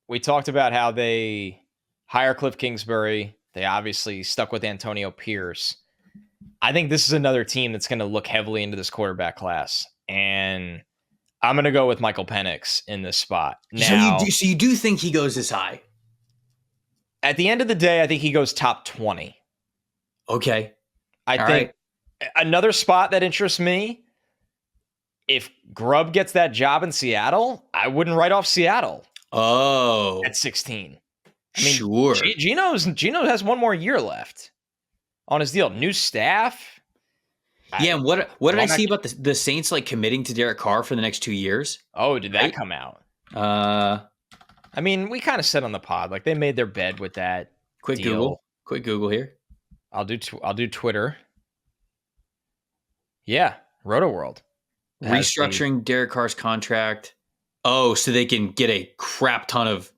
B: We talked about how they hire Cliff Kingsbury. They obviously stuck with Antonio Pierce. I think this is another team that's going to look heavily into this quarterback class. And I'm going to go with Michael Penix in this spot. Now,
A: So you do think he goes this high?
B: at the end of the day, I think he goes top 20.
A: Okay.
B: I think another spot that interests me, if Grubb gets that job in Seattle, I wouldn't write off Seattle.
A: Oh.
B: At 16. I
A: mean, sure.
B: Gino has one more year left on his deal. New staff.
A: Yeah, and what did I see about the Saints like committing to Derek Carr for the next 2 years?
B: Oh, did that come out? I mean, we kind of said on the pod, like they made their bed with that.
A: Quick
B: deal.
A: Google here.
B: I'll do Twitter. Yeah, Roto World.
A: Restructuring Derek Carr's contract. Oh, so they can get a crap ton of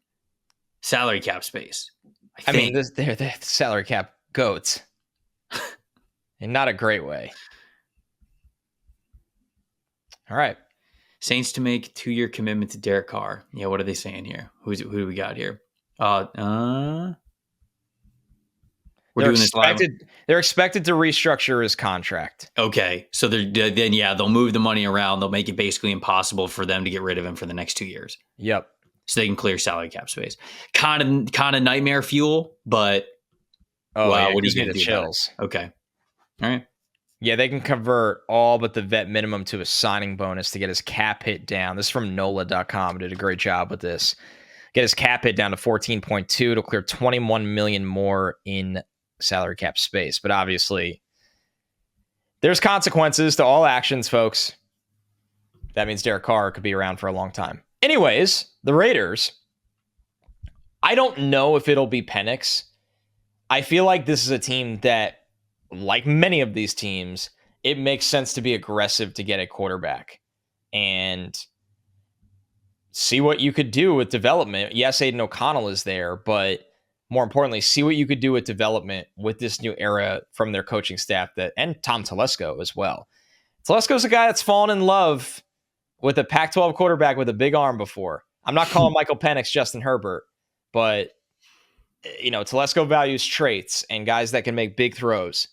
A: salary cap space.
B: I mean, they're the salary cap goats. In not a great way. All right.
A: Saints to make 2-year commitment to Derek Carr. Yeah, what are they saying here? Who do we got here? We're doing this live.
B: They're expected to restructure his contract.
A: Okay, so they'll move the money around. They'll make it basically impossible for them to get rid of him for the next 2 years.
B: Yep.
A: So they can clear salary cap space. Kind of nightmare fuel, but
B: wow, yeah, what do you get? The chills.
A: Okay. All right.
B: Yeah, they can convert all but the vet minimum to a signing bonus to get his cap hit down. This is from NOLA.com. Did a great job with this. Get his cap hit down to 14.2. It'll clear 21 million more in salary cap space. But obviously, there's consequences to all actions, folks. That means Derek Carr could be around for a long time. Anyways, the Raiders, I don't know if it'll be Penix. I feel like this is a team that, like many of these teams, it makes sense to be aggressive to get a quarterback and see what you could do with development. Yes, Aiden O'Connell is there, but more importantly, see what you could do with development with this new era from their coaching staff and Tom Telesco as well. Telesco's a guy that's fallen in love with a Pac-12 quarterback with a big arm before. I'm not calling Michael Penix Justin Herbert, but Telesco values traits and guys that can make big throws.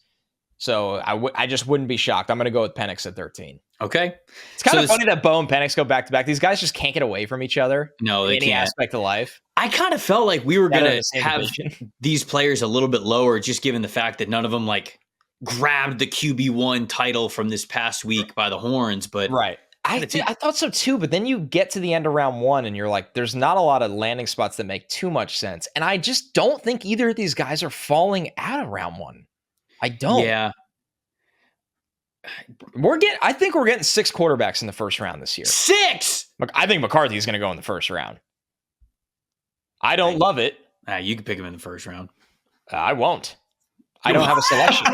B: So I just wouldn't be shocked. I'm going to go with Penix at 13.
A: Okay.
B: It's kind of funny that Bo and Penix go back to back. These guys just can't get away from each other.
A: No, they
B: in any
A: can't.
B: Aspect of life.
A: I kind of felt like we were going to have these players a little bit lower, just given the fact that none of them like grabbed the QB1 title from this past week by the horns. But
B: right. I thought so too, but then you get to the end of round one and you're like, there's not a lot of landing spots that make too much sense. And I just don't think either of these guys are falling out of round one. I don't.
A: Yeah.
B: I think we're getting 6 quarterbacks in the first round this year.
A: 6?
B: Look, I think McCarthy is going to go in the first round. I don't love it.
A: You can pick him in the first round.
B: I won't. I don't have a selection.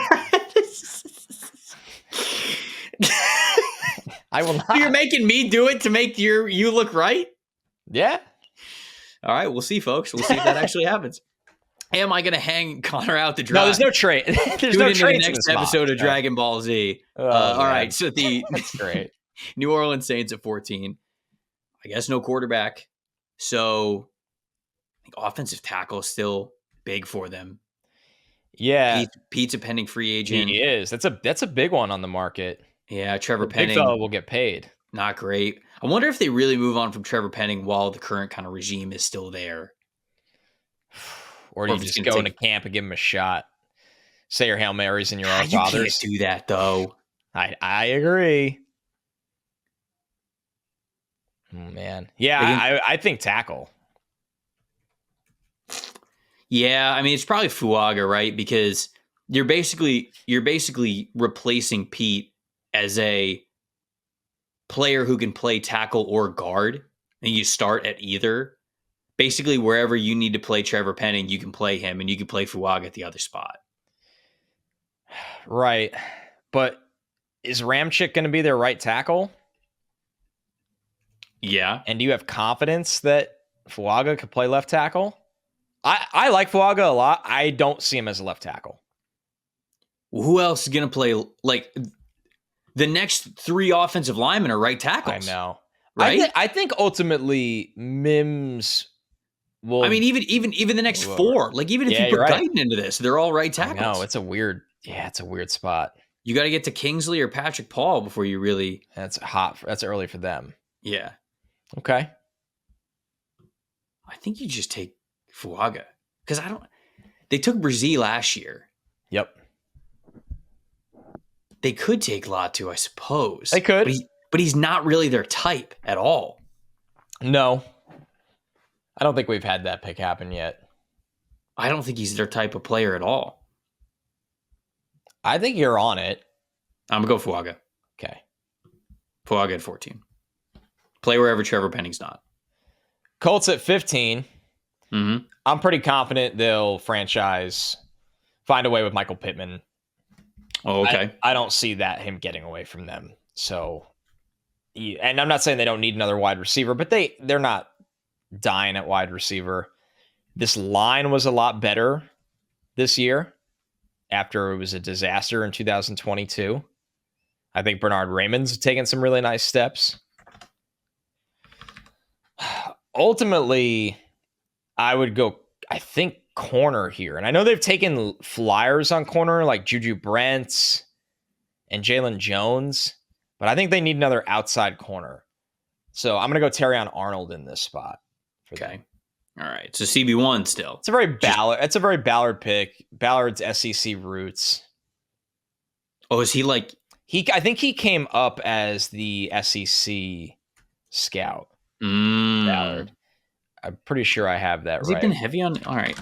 B: I will not.
A: So you're making me do it to make you look right?
B: Yeah.
A: All right, we'll see, folks. We'll see if that actually happens. Am I going to hang Connor out to dry?
B: No, there's no trade. There's no trade.
A: The next episode of Dragon Ball Z. All right, so
B: that's great.
A: New Orleans Saints at 14. I guess no quarterback. So I think offensive tackle is still big for them.
B: Yeah,
A: Pete's a pending free agent.
B: He is. That's a big one on the market.
A: Yeah, Trevor Penning.
B: Big fellow will get paid.
A: Not great. I wonder if they really move on from Trevor Penning while the current kind of regime is still there.
B: Or do you just go into camp and give him a shot? Say your Hail Marys and your own fathers.
A: You can't do that, though.
B: I agree. Oh, man. Yeah, I think tackle.
A: Yeah, I mean, it's probably Fuaga, right? Because you're basically replacing Pete as a player who can play tackle or guard, and you start at either. Basically, wherever you need to play Trevor Penning, you can play him, and you can play Fuaga at the other spot.
B: Right. But is Ramchick going to be their right tackle?
A: Yeah.
B: And do you have confidence that Fuaga could play left tackle? I like Fuaga a lot. I don't see him as a left tackle.
A: Who else is going to play? Like, the next 3 offensive linemen are right tackles.
B: I know.
A: Right?
B: I think ultimately Mims will.
A: I mean, even the next 4. Like, even if you put Guyton into this, they're all right tackles.
B: No, it's a weird spot.
A: You got to get to Kingsley or Patrick Paul before you really.
B: That's early for them.
A: Yeah.
B: Okay.
A: I think you just take Fuaga because they took Brazil last year.
B: Yep.
A: They could take Latu, I suppose.
B: They could.
A: But he's not really their type at all.
B: No. I don't think we've had that pick happen yet.
A: I don't think he's their type of player at all.
B: I think you're on it.
A: I'm going to go Fuaga.
B: Okay.
A: Fuaga at 14. Play wherever Trevor Penning's not.
B: Colts at 15.
A: Mm-hmm.
B: I'm pretty confident they'll find a way with Michael Pittman.
A: Oh, okay.
B: I don't see him getting away from them. So, and I'm not saying they don't need another wide receiver, but they're not dying at wide receiver. This line was a lot better this year after it was a disaster in 2022. I think Bernard Raymond's taken some really nice steps. Ultimately, I would go, I think, corner here. And I know they've taken flyers on corner like Juju Brents and Jalen Jones, but I think they need another outside corner. So I'm going to go Terrion Arnold in this spot.
A: Okay. All right. So CB1 still.
B: It's a very Ballard pick. Ballard's SEC roots.
A: Oh, is he like...
B: I think he came up as the SEC scout. Ballard. I'm pretty sure I have that right.
A: Has he been heavy on... All right.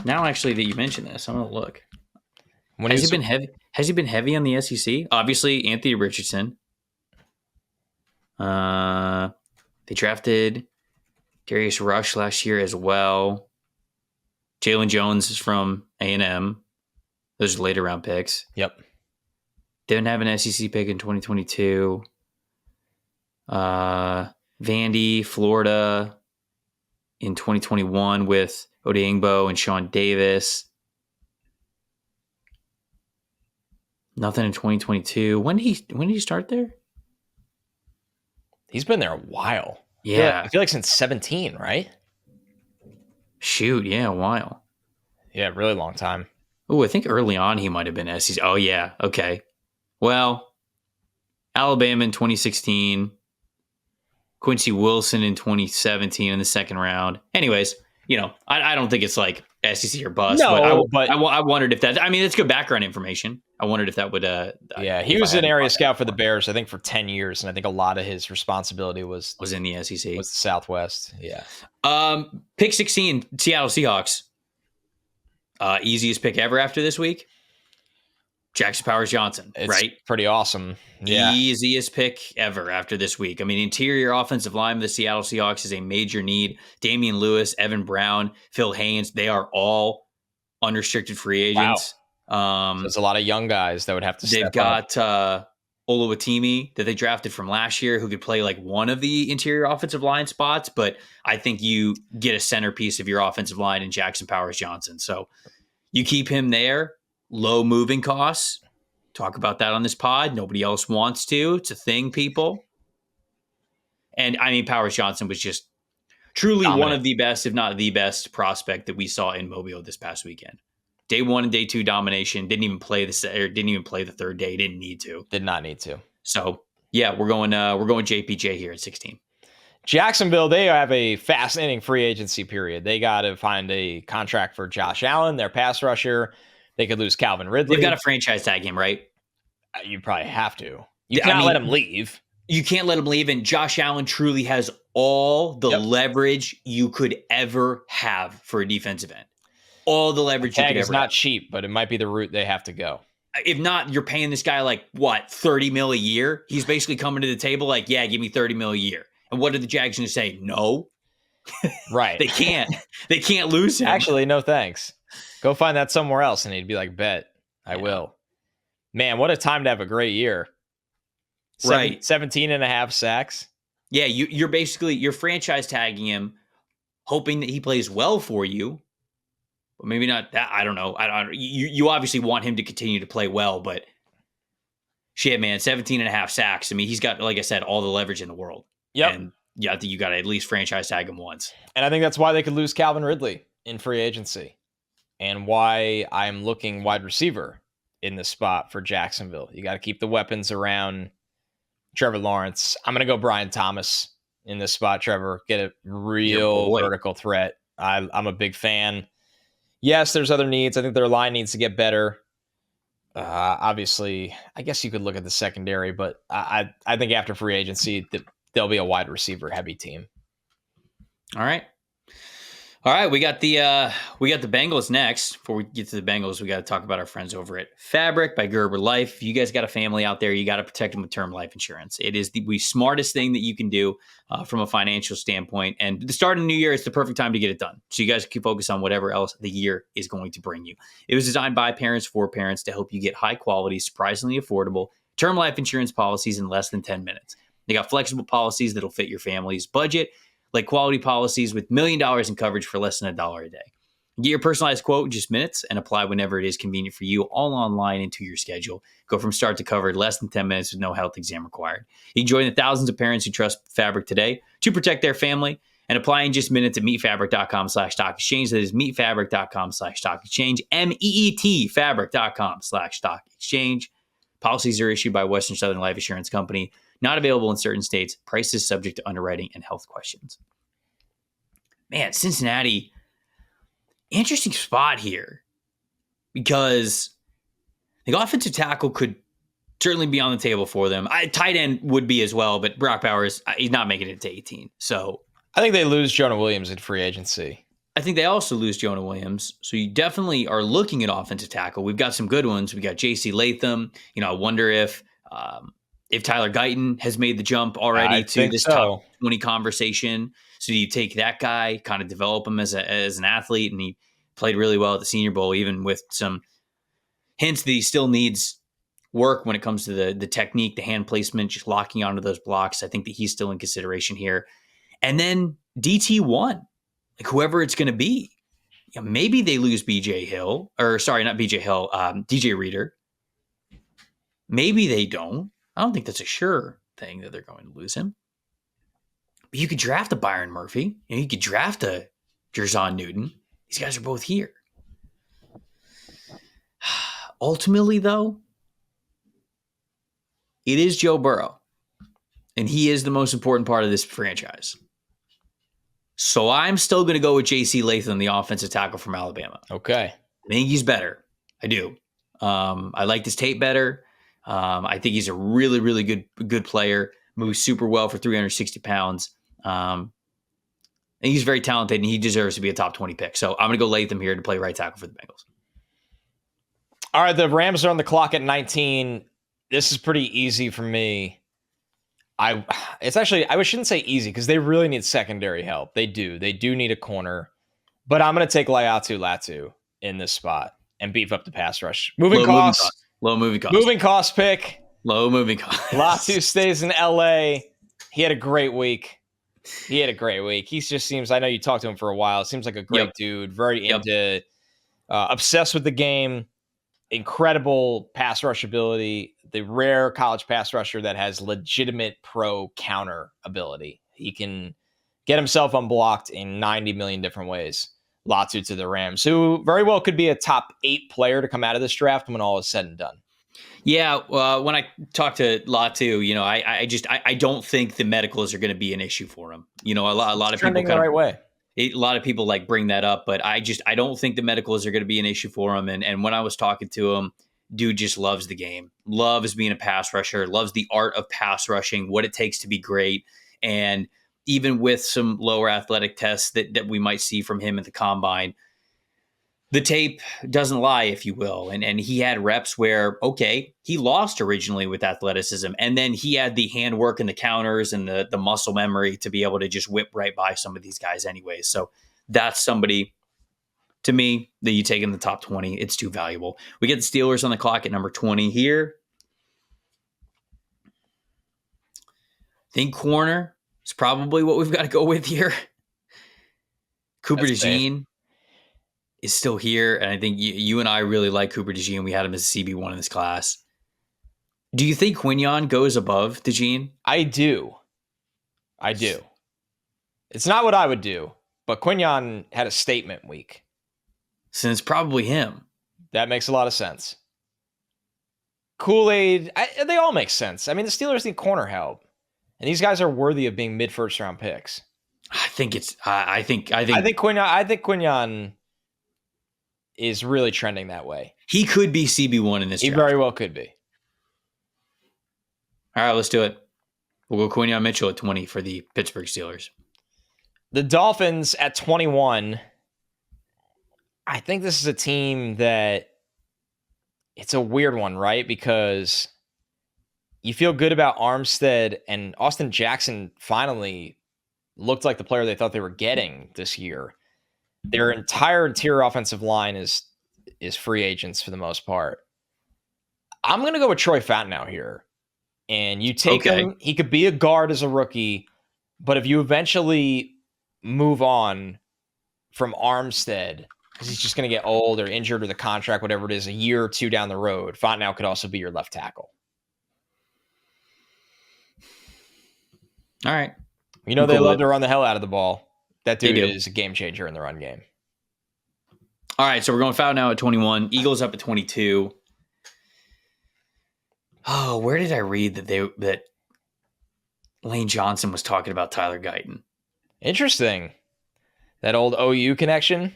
A: Now, actually, that you mentioned this, I'm going to look. Has he been heavy? Has he been heavy on the SEC? Obviously, Anthony Richardson. They drafted Darius Rush last year as well. Jalen Jones is from A&M. Those are later round picks.
B: Yep.
A: Didn't have an SEC pick in 2022. Vandy, Florida in 2021 with Odiengbo and Sean Davis. Nothing in 2022. When did he start there?
B: He's been there a while.
A: Yeah.
B: I feel like since 17, right?
A: Shoot, yeah, a while.
B: Yeah, really long time.
A: Oh, I think early on he might have been SEC. Oh, yeah. Okay. Well, Alabama in 2016. Quincy Wilson in 2017 in the second round. Anyways, I don't think it's like SEC or bust.
B: No,
A: but I wondered if that. I mean, it's good background information. I wondered if that would.
B: Yeah, he was an area scout for the Bears, I think, for 10 years, and I think a lot of his responsibility was
A: in the SEC,
B: was the Southwest. Yeah.
A: Pick 16, Seattle Seahawks. Easiest pick ever after this week. Jackson Powers Johnson, right?
B: Pretty awesome. Yeah.
A: Easiest pick ever after this week. I mean, interior offensive line of the Seattle Seahawks is a major need. Damian Lewis, Evan Brown, Phil Haynes, they are all unrestricted free agents.
B: Wow. So there's a lot of young guys that would have to step up.
A: They've got Oluwatimi that they drafted from last year who could play like one of the interior offensive line spots, but I think you get a centerpiece of your offensive line in Jackson Powers Johnson. So you keep him there. Low moving costs. Talk about that on this pod. Nobody else wants to. It's a thing, people. And I mean, Powers Johnson was just truly one of the best, if not the best prospect that we saw in Mobile this past weekend. Day 1 and day 2 domination. Didn't even play the third day. Didn't need to.
B: Did not need to.
A: So yeah, we're going JPJ here at 16.
B: Jacksonville, they have a fascinating free agency period. They got to find a contract for Josh Allen, their pass rusher. They could lose Calvin Ridley.
A: They've got to franchise tag him, right?
B: You probably have to. You cannot let him leave.
A: You can't let him leave. And Josh Allen truly has all the leverage you could ever have for a defensive end. All the leverage you could ever have.
B: It's not cheap, but it might be the route they have to go.
A: If not, you're paying this guy like, what, $30 million a year? He's basically coming to the table like, yeah, give me $30 million a year. And what are the Jags going to say? No.
B: Right.
A: They can't lose him.
B: Actually, no thanks. Go find that somewhere else. And he'd be like, bet, I will. Man, what a time to have a great year.
A: Right.
B: 17 and a half sacks.
A: Yeah, you're franchise tagging him, hoping that he plays well for you. But maybe not that. I don't know. You obviously want him to continue to play well, but shit, man, 17 and a half sacks. I mean, he's got, like I said, all the leverage in the world.
B: Yep.
A: And yeah, I think you got to at least franchise tag him once.
B: And I think that's why they could lose Calvin Ridley in free agency, and why I'm looking wide receiver in the spot for Jacksonville. You got to keep the weapons around Trevor Lawrence. I'm going to go Brian Thomas in this spot, Trevor. Get a real vertical threat. I'm a big fan. Yes, there's other needs. I think their line needs to get better. Obviously, I guess you could look at the secondary, but I think after free agency, there'll be a wide receiver heavy team.
A: All right. All right, we got the Bengals next. Before we get to the Bengals, we got to talk about our friends over at Fabric by Gerber Life. If you guys got a family out there, you got to protect them with term life insurance. It is the smartest thing that you can do from a financial standpoint. And the start of the new year is the perfect time to get it done. So you guys can focus on whatever else the year is going to bring you. It was designed by parents for parents to help you get high quality, surprisingly affordable term life insurance policies in less than 10 minutes. They got flexible policies that'll fit your family's budget, like quality policies with $1 million in coverage for less than $1 a day. Get your personalized quote in just minutes and apply whenever it is convenient for you, all online into your schedule. Go from start to cover in less than 10 minutes with no health exam required. You can join the thousands of parents who trust Fabric today to protect their family and apply in just minutes at meetfabric.com/stock exchange. That is meetfabric.com/stock exchange, MEET fabric.com/stock exchange. Policies are issued by Western Southern Life Assurance Company. Not available in certain states. Prices subject to underwriting and health questions. Man, Cincinnati, interesting spot here because the offensive tackle could certainly be on the table for them. Tight end would be as well, but Brock Bowers, he's not making it to 18. So
B: I think they lose Jonah Williams in free agency.
A: I think they also lose Jonah Williams. So you definitely are looking at offensive tackle. We've got some good ones. We got J.C. Latham. I wonder if Tyler Guyton has made the jump already to this top 20 conversation. So do you take that guy, kind of develop him as an athlete, and he played really well at the Senior Bowl, even with some hints that he still needs work when it comes to the technique, the hand placement, just locking onto those blocks. I think that he's still in consideration here. And then DT1, like whoever it's going to be. Maybe they lose DJ Reader. Maybe they don't. I don't think that's a sure thing that they're going to lose him. But you could draft a Byron Murphy. You could draft a Jerzon Newton. These guys are both here. Ultimately, though, it is Joe Burrow. And he is the most important part of this franchise. So I'm still going to go with J.C. Latham, the offensive tackle from Alabama.
B: Okay.
A: I think he's better. I do. I like this tape better. I think he's a really, really good player. Moves super well for 360 pounds. And he's very talented, and he deserves to be a top 20 pick. So I'm going to go Latham here to play right tackle for the Bengals.
B: All right, the Rams are on the clock at 19. This is pretty easy for me. I shouldn't say easy because they really need secondary help. They do. They do need a corner. But I'm going to take Latu in this spot and beef up the pass rush. Low moving cost. Moving cost pick.
A: Low moving cost.
B: Latu stays in LA. He had a great week. He just seems, I know you talked to him for a while. Seems like a great dude. Very into, obsessed with the game. Incredible pass rush ability. The rare college pass rusher that has legitimate pro counter ability. He can get himself unblocked in 90 million different ways. Latu to the Rams, who very well could be a top 8 player to come out of this draft when all is said and done.
A: Yeah, when I talk to Latu, I don't think the medicals are going to be an issue for him. A lot of people
B: the right way.
A: A lot of people bring that up, but I don't think the medicals are going to be an issue for him. And when I was talking to him, dude just loves the game, loves being a pass rusher, loves the art of pass rushing, what it takes to be great. And even with some lower athletic tests that we might see from him at the combine, the tape doesn't lie, if you will. And he had reps where, okay, he lost originally with athleticism, and then he had the handwork and the counters and the muscle memory to be able to just whip right by some of these guys anyway. So that's somebody, to me, that you take in the top 20. It's too valuable. We get the Steelers on the clock at number 20 here. Think corner. It's probably what we've got to go with here. Cooper DeJean is still here, and I think you and I really like Cooper DeJean. We had him as a CB1 in this class. Do you think Quignon goes above DeJean?
B: I do. It's not what I would do, but Quignon had a statement week.
A: So it's probably him.
B: That makes a lot of sense. Kool-Aid, they all make sense. I mean, the Steelers need corner help, and these guys are worthy of being mid-first round picks.
A: I think
B: Quignon is really trending that way.
A: He could be CB1 in this draft.
B: He very well could be.
A: All right, let's do it. We'll go Quignon Mitchell at 20 for the Pittsburgh Steelers.
B: The Dolphins at 21. I think this is a team that it's a weird one, right? Because you feel good about Armstead, and Austin Jackson finally looked like the player they thought they were getting this year. Their entire interior offensive line is free agents for the most part. I'm going to go with Troy Fatnow here. And you take him, he could be a guard as a rookie, but if you eventually move on from Armstead, because he's just going to get old or injured or the contract, whatever it is, a year or two down the road, Fatnow could also be your left tackle.
A: All right.
B: You know, they love to run the hell out of the ball. That dude is a game changer in the run game.
A: All right, so we're going Fatnow at 21. Eagles up at 22. Oh, where did I read that Lane Johnson was talking about Tyler Guyton?
B: Interesting. That old OU connection?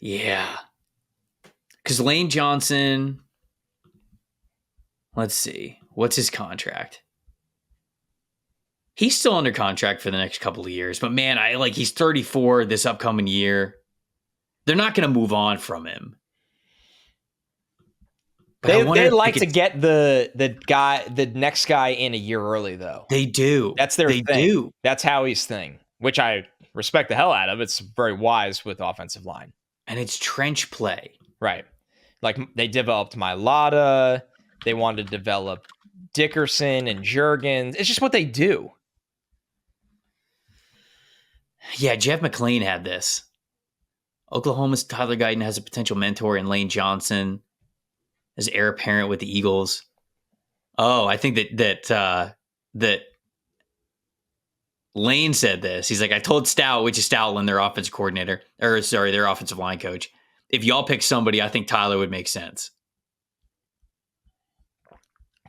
A: Yeah. Because Lane Johnson, let's see. What's his contract? He's still under contract for the next couple of years. But man, he's 34 this upcoming year. They're not going to move on from him.
B: They like to get the next guy in a year early, though.
A: They do.
B: That's their thing. They do. That's Howie's thing, which I respect the hell out of. It's very wise with offensive line.
A: And it's trench play.
B: Right. Like, they developed Mailata. They wanted to develop Dickerson and Juergens. It's just what they do.
A: Yeah, Jeff McLean had this. Oklahoma's Tyler Guyton has a potential mentor in Lane Johnson as heir apparent with the Eagles. Oh, I think that Lane said this. He's like, I told Stout, which is Stoutland, their offensive coordinator, their offensive line coach, if y'all pick somebody, I think Tyler would make sense.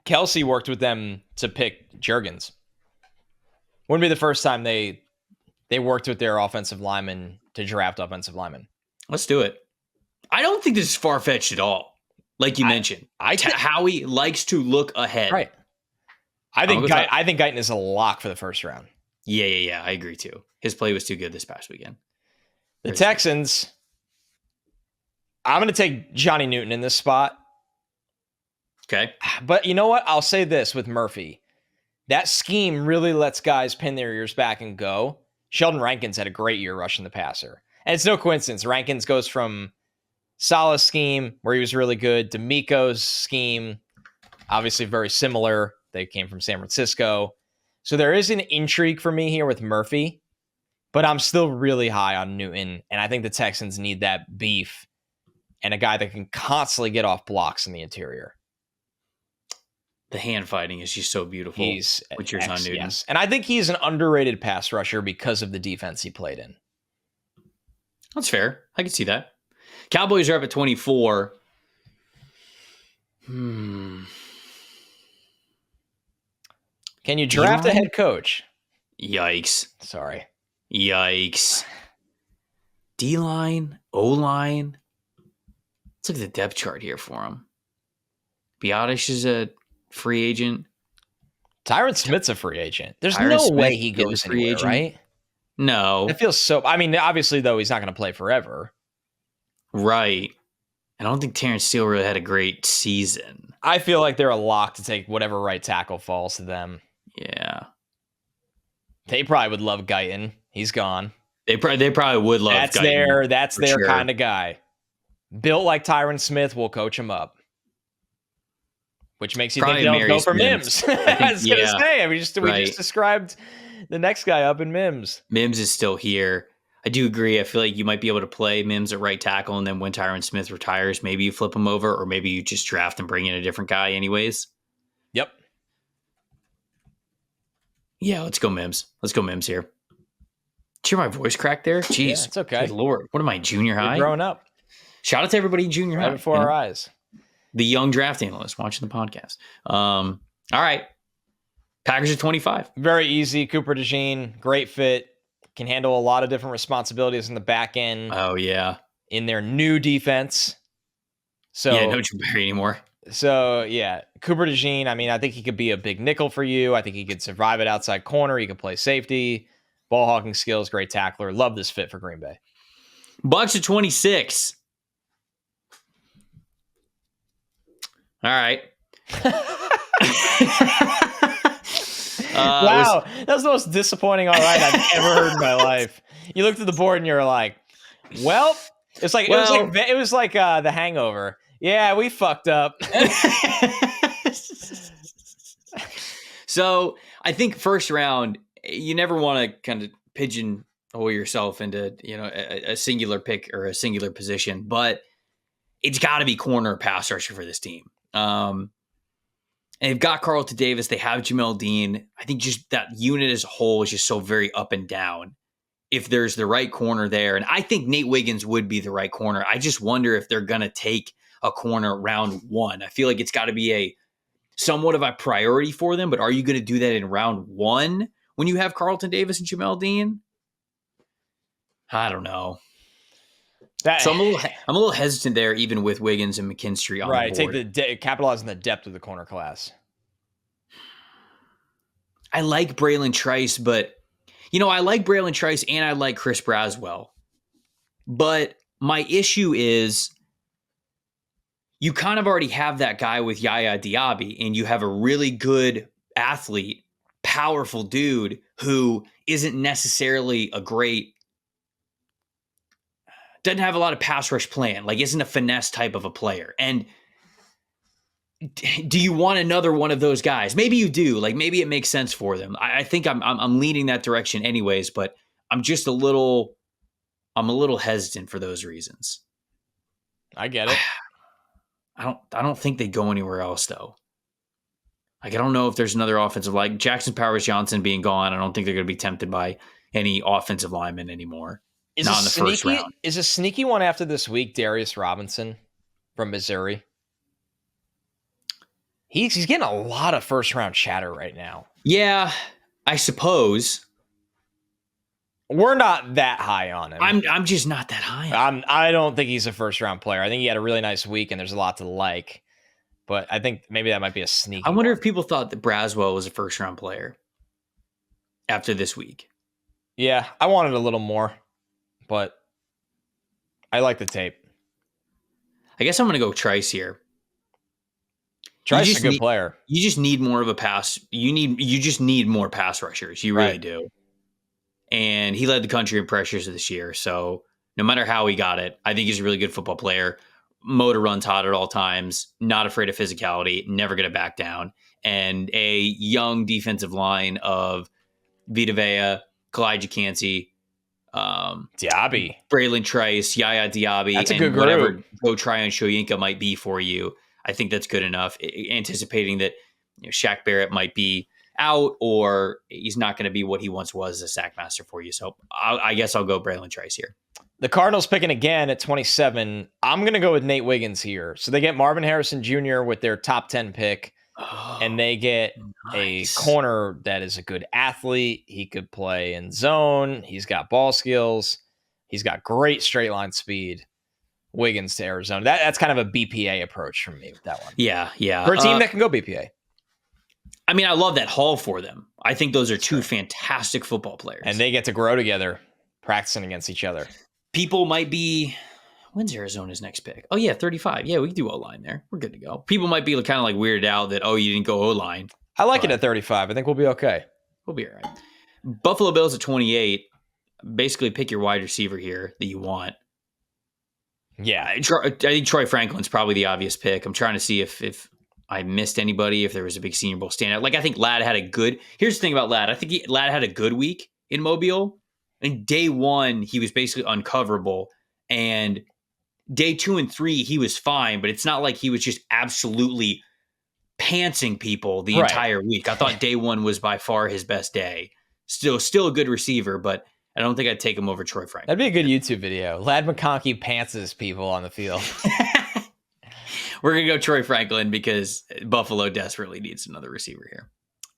B: Kelsey worked with them to pick Juergens. Wouldn't be the first time they worked with their offensive linemen to draft offensive linemen.
A: Let's do it. I don't think this is far-fetched at all. Like you mentioned, Howie likes to look ahead.
B: Right. I think Guyton is a lock for the first round.
A: Yeah. I agree too. His play was too good this past weekend.
B: The Texans, I'm going to take Johnny Newton in this spot.
A: Okay.
B: But you know what? I'll say this with Murphy. That scheme really lets guys pin their ears back and go. Sheldon Rankins had a great year rushing the passer. And it's no coincidence. Rankins goes from Salah's scheme, where he was really good, D'Amico's scheme, obviously very similar. They came from San Francisco. So there is an intrigue for me here with Murphy, but I'm still really high on Newton, and I think the Texans need that beef and a guy that can constantly get off blocks in the interior.
A: The hand fighting is just so beautiful.
B: He's
A: with yours on Newton.
B: Yes. And I think he's an underrated pass rusher because of the defense he played in.
A: That's fair. I can see that. Cowboys are up at 24.
B: Can you draft a head coach?
A: Yikes.
B: Sorry.
A: Yikes. D-line, O-line. Let's look at the depth chart here for him. Biotish is a free agent.
B: Tyron Smith's a free agent. There's no way he goes anywhere, right?
A: No.
B: It feels so... I mean, obviously, though, he's not going to play forever.
A: Right. I don't think Terrence Steele really had a great season.
B: I feel like they're a lock to take whatever right tackle falls to them.
A: Yeah.
B: They probably would love Guyton. He's gone.
A: They probably would love Guyton.
B: That's their sure. Kind of guy. Built like Tyron Smith will coach him up. which makes you
A: Probably
B: think they'll go
A: Marius
B: for
A: Mims.
B: Mims. I was going to
A: yeah,
B: say, we just described the next guy up in Mims.
A: Mims is still here. I do agree. I feel like you might be able to play Mims at right tackle, and then when Tyron Smith retires, maybe you flip him over, or maybe you just draft and bring in a different guy anyways.
B: Yep.
A: Yeah, let's go Mims. Let's go Mims here. Did you hear my voice crack there? Jeez.
B: Yeah, it's okay.
A: Good Lord. What am I, junior high?
B: You're growing up.
A: Shout out to everybody in junior high.
B: Right before our eyes.
A: The young draft analyst watching the podcast. All right. Packers at 25.
B: Very easy. Cooper DeJean, great fit. Can handle a lot of different responsibilities in the back end.
A: Oh, yeah.
B: In their new defense. So
A: yeah, no Drew Barry anymore.
B: So, yeah, Cooper DeJean, I mean, I think he could be a big nickel for you. I think he could survive at outside corner. He could play safety. Ball hawking skills, great tackler. Love this fit for Green Bay.
A: Bucks at 26. All right.
B: Wow, that was the most disappointing all right I've ever heard in my life. You looked at the board and you're like, well, it was like The Hangover. Yeah, we fucked up.
A: So I think first round, you never want to kind of pigeonhole yourself into, a singular pick or a singular position, but it's got to be corner or pass rusher for this team. And they've got Carlton Davis. They have Jamel Dean. I think just that unit as a whole is just so very up and down. If there's the right corner there, and I think Nate Wiggins would be the right corner. I just wonder if they're going to take a corner round one. I feel like it's got to be somewhat of a priority for them, but are you going to do that in round one when you have Carlton Davis and Jamel Dean? I don't know. So I'm a little hesitant there, even with Wiggins and McKinstry on the board.
B: Take capitalize on the depth of the corner class.
A: I like Braylon Trice, but I like Braylon Trice and I like Chris Braswell. But my issue is you kind of already have that guy with Yaya Diaby, and you have a really good athlete, powerful dude who isn't necessarily doesn't have a lot of pass rush plan, like isn't a finesse type of a player. And do you want another one of those guys? Maybe you do. Like maybe it makes sense for them. I think I'm leaning that direction anyways, but I'm just a little hesitant for those reasons.
B: I get it.
A: I don't think they go anywhere else though. Like I don't know if there's another offensive, like Jackson Powers Johnson being gone. I don't think they're going to be tempted by any offensive lineman anymore. Not in the first round.
B: Is a sneaky one after this week Darius Robinson from Missouri? He's getting a lot of first round chatter right now.
A: Yeah, I suppose.
B: We're not that high on him.
A: I'm just not that high.
B: I don't think he's a first round player. I think he had a really nice week and there's a lot to like. But I think maybe that might be a sneaky.
A: I wonder if people thought that Braswell was a first round player after this week.
B: Yeah, I wanted a little more. But I like the tape.
A: I guess I'm going to go Trice here.
B: Trice is a good player.
A: You just need more of a pass. You just need more pass rushers. You really do. And he led the country in pressures this year. So no matter how he got it, I think he's a really good football player. Motor runs hot at all times. Not afraid of physicality. Never going to back down. And a young defensive line of Vita Vea, Kalijah Cansey,
B: Diaby,
A: Braylon Trice, Yaya Diaby,
B: that's a
A: and
B: good
A: whatever
B: group.
A: Tryon Shoyinka might be for you. I think that's good enough. Anticipating that Shaq Barrett might be out or he's not going to be what he once was as a sack master for you. So I guess I'll go Braylon Trice here.
B: The Cardinals picking again at 27. I'm going to go with Nate Wiggins here. So they get Marvin Harrison Jr. with their top 10 pick. And they get a corner that is a good athlete. He could play in zone. He's got ball skills. He's got great straight line speed. Wiggins to Arizona. That's kind of a BPA approach from me with that one.
A: Yeah.
B: For a team that can go BPA.
A: I mean, I love that haul for them. I think those are two fantastic football players.
B: And they get to grow together, practicing against each other.
A: People might be... When's Arizona's next pick? Oh, yeah, 35. Yeah, we can do O-line there. We're good to go. People might be kind of like weirded out that, you didn't go O-line.
B: I like it at 35. I think we'll be okay.
A: We'll be all right. Buffalo Bills at 28. Basically pick your wide receiver here that you want.
B: Yeah.
A: I think Troy Franklin's probably the obvious pick. I'm trying to see if I missed anybody, if there was a big Senior Bowl standout. Like, I think Ladd had a good. Here's the thing about Ladd. I think Ladd had a good week in Mobile. And day 1, he was basically uncoverable. And day 2 and 3, he was fine. But it's not like he was just absolutely pantsing people the entire week. I thought day 1 was by far his best day. Still a good receiver, but I don't think I'd take him over Troy Franklin.
B: That'd be a good YouTube video. Ladd McConkey pantses people on the field.
A: We're going to go Troy Franklin because Buffalo desperately needs another receiver here.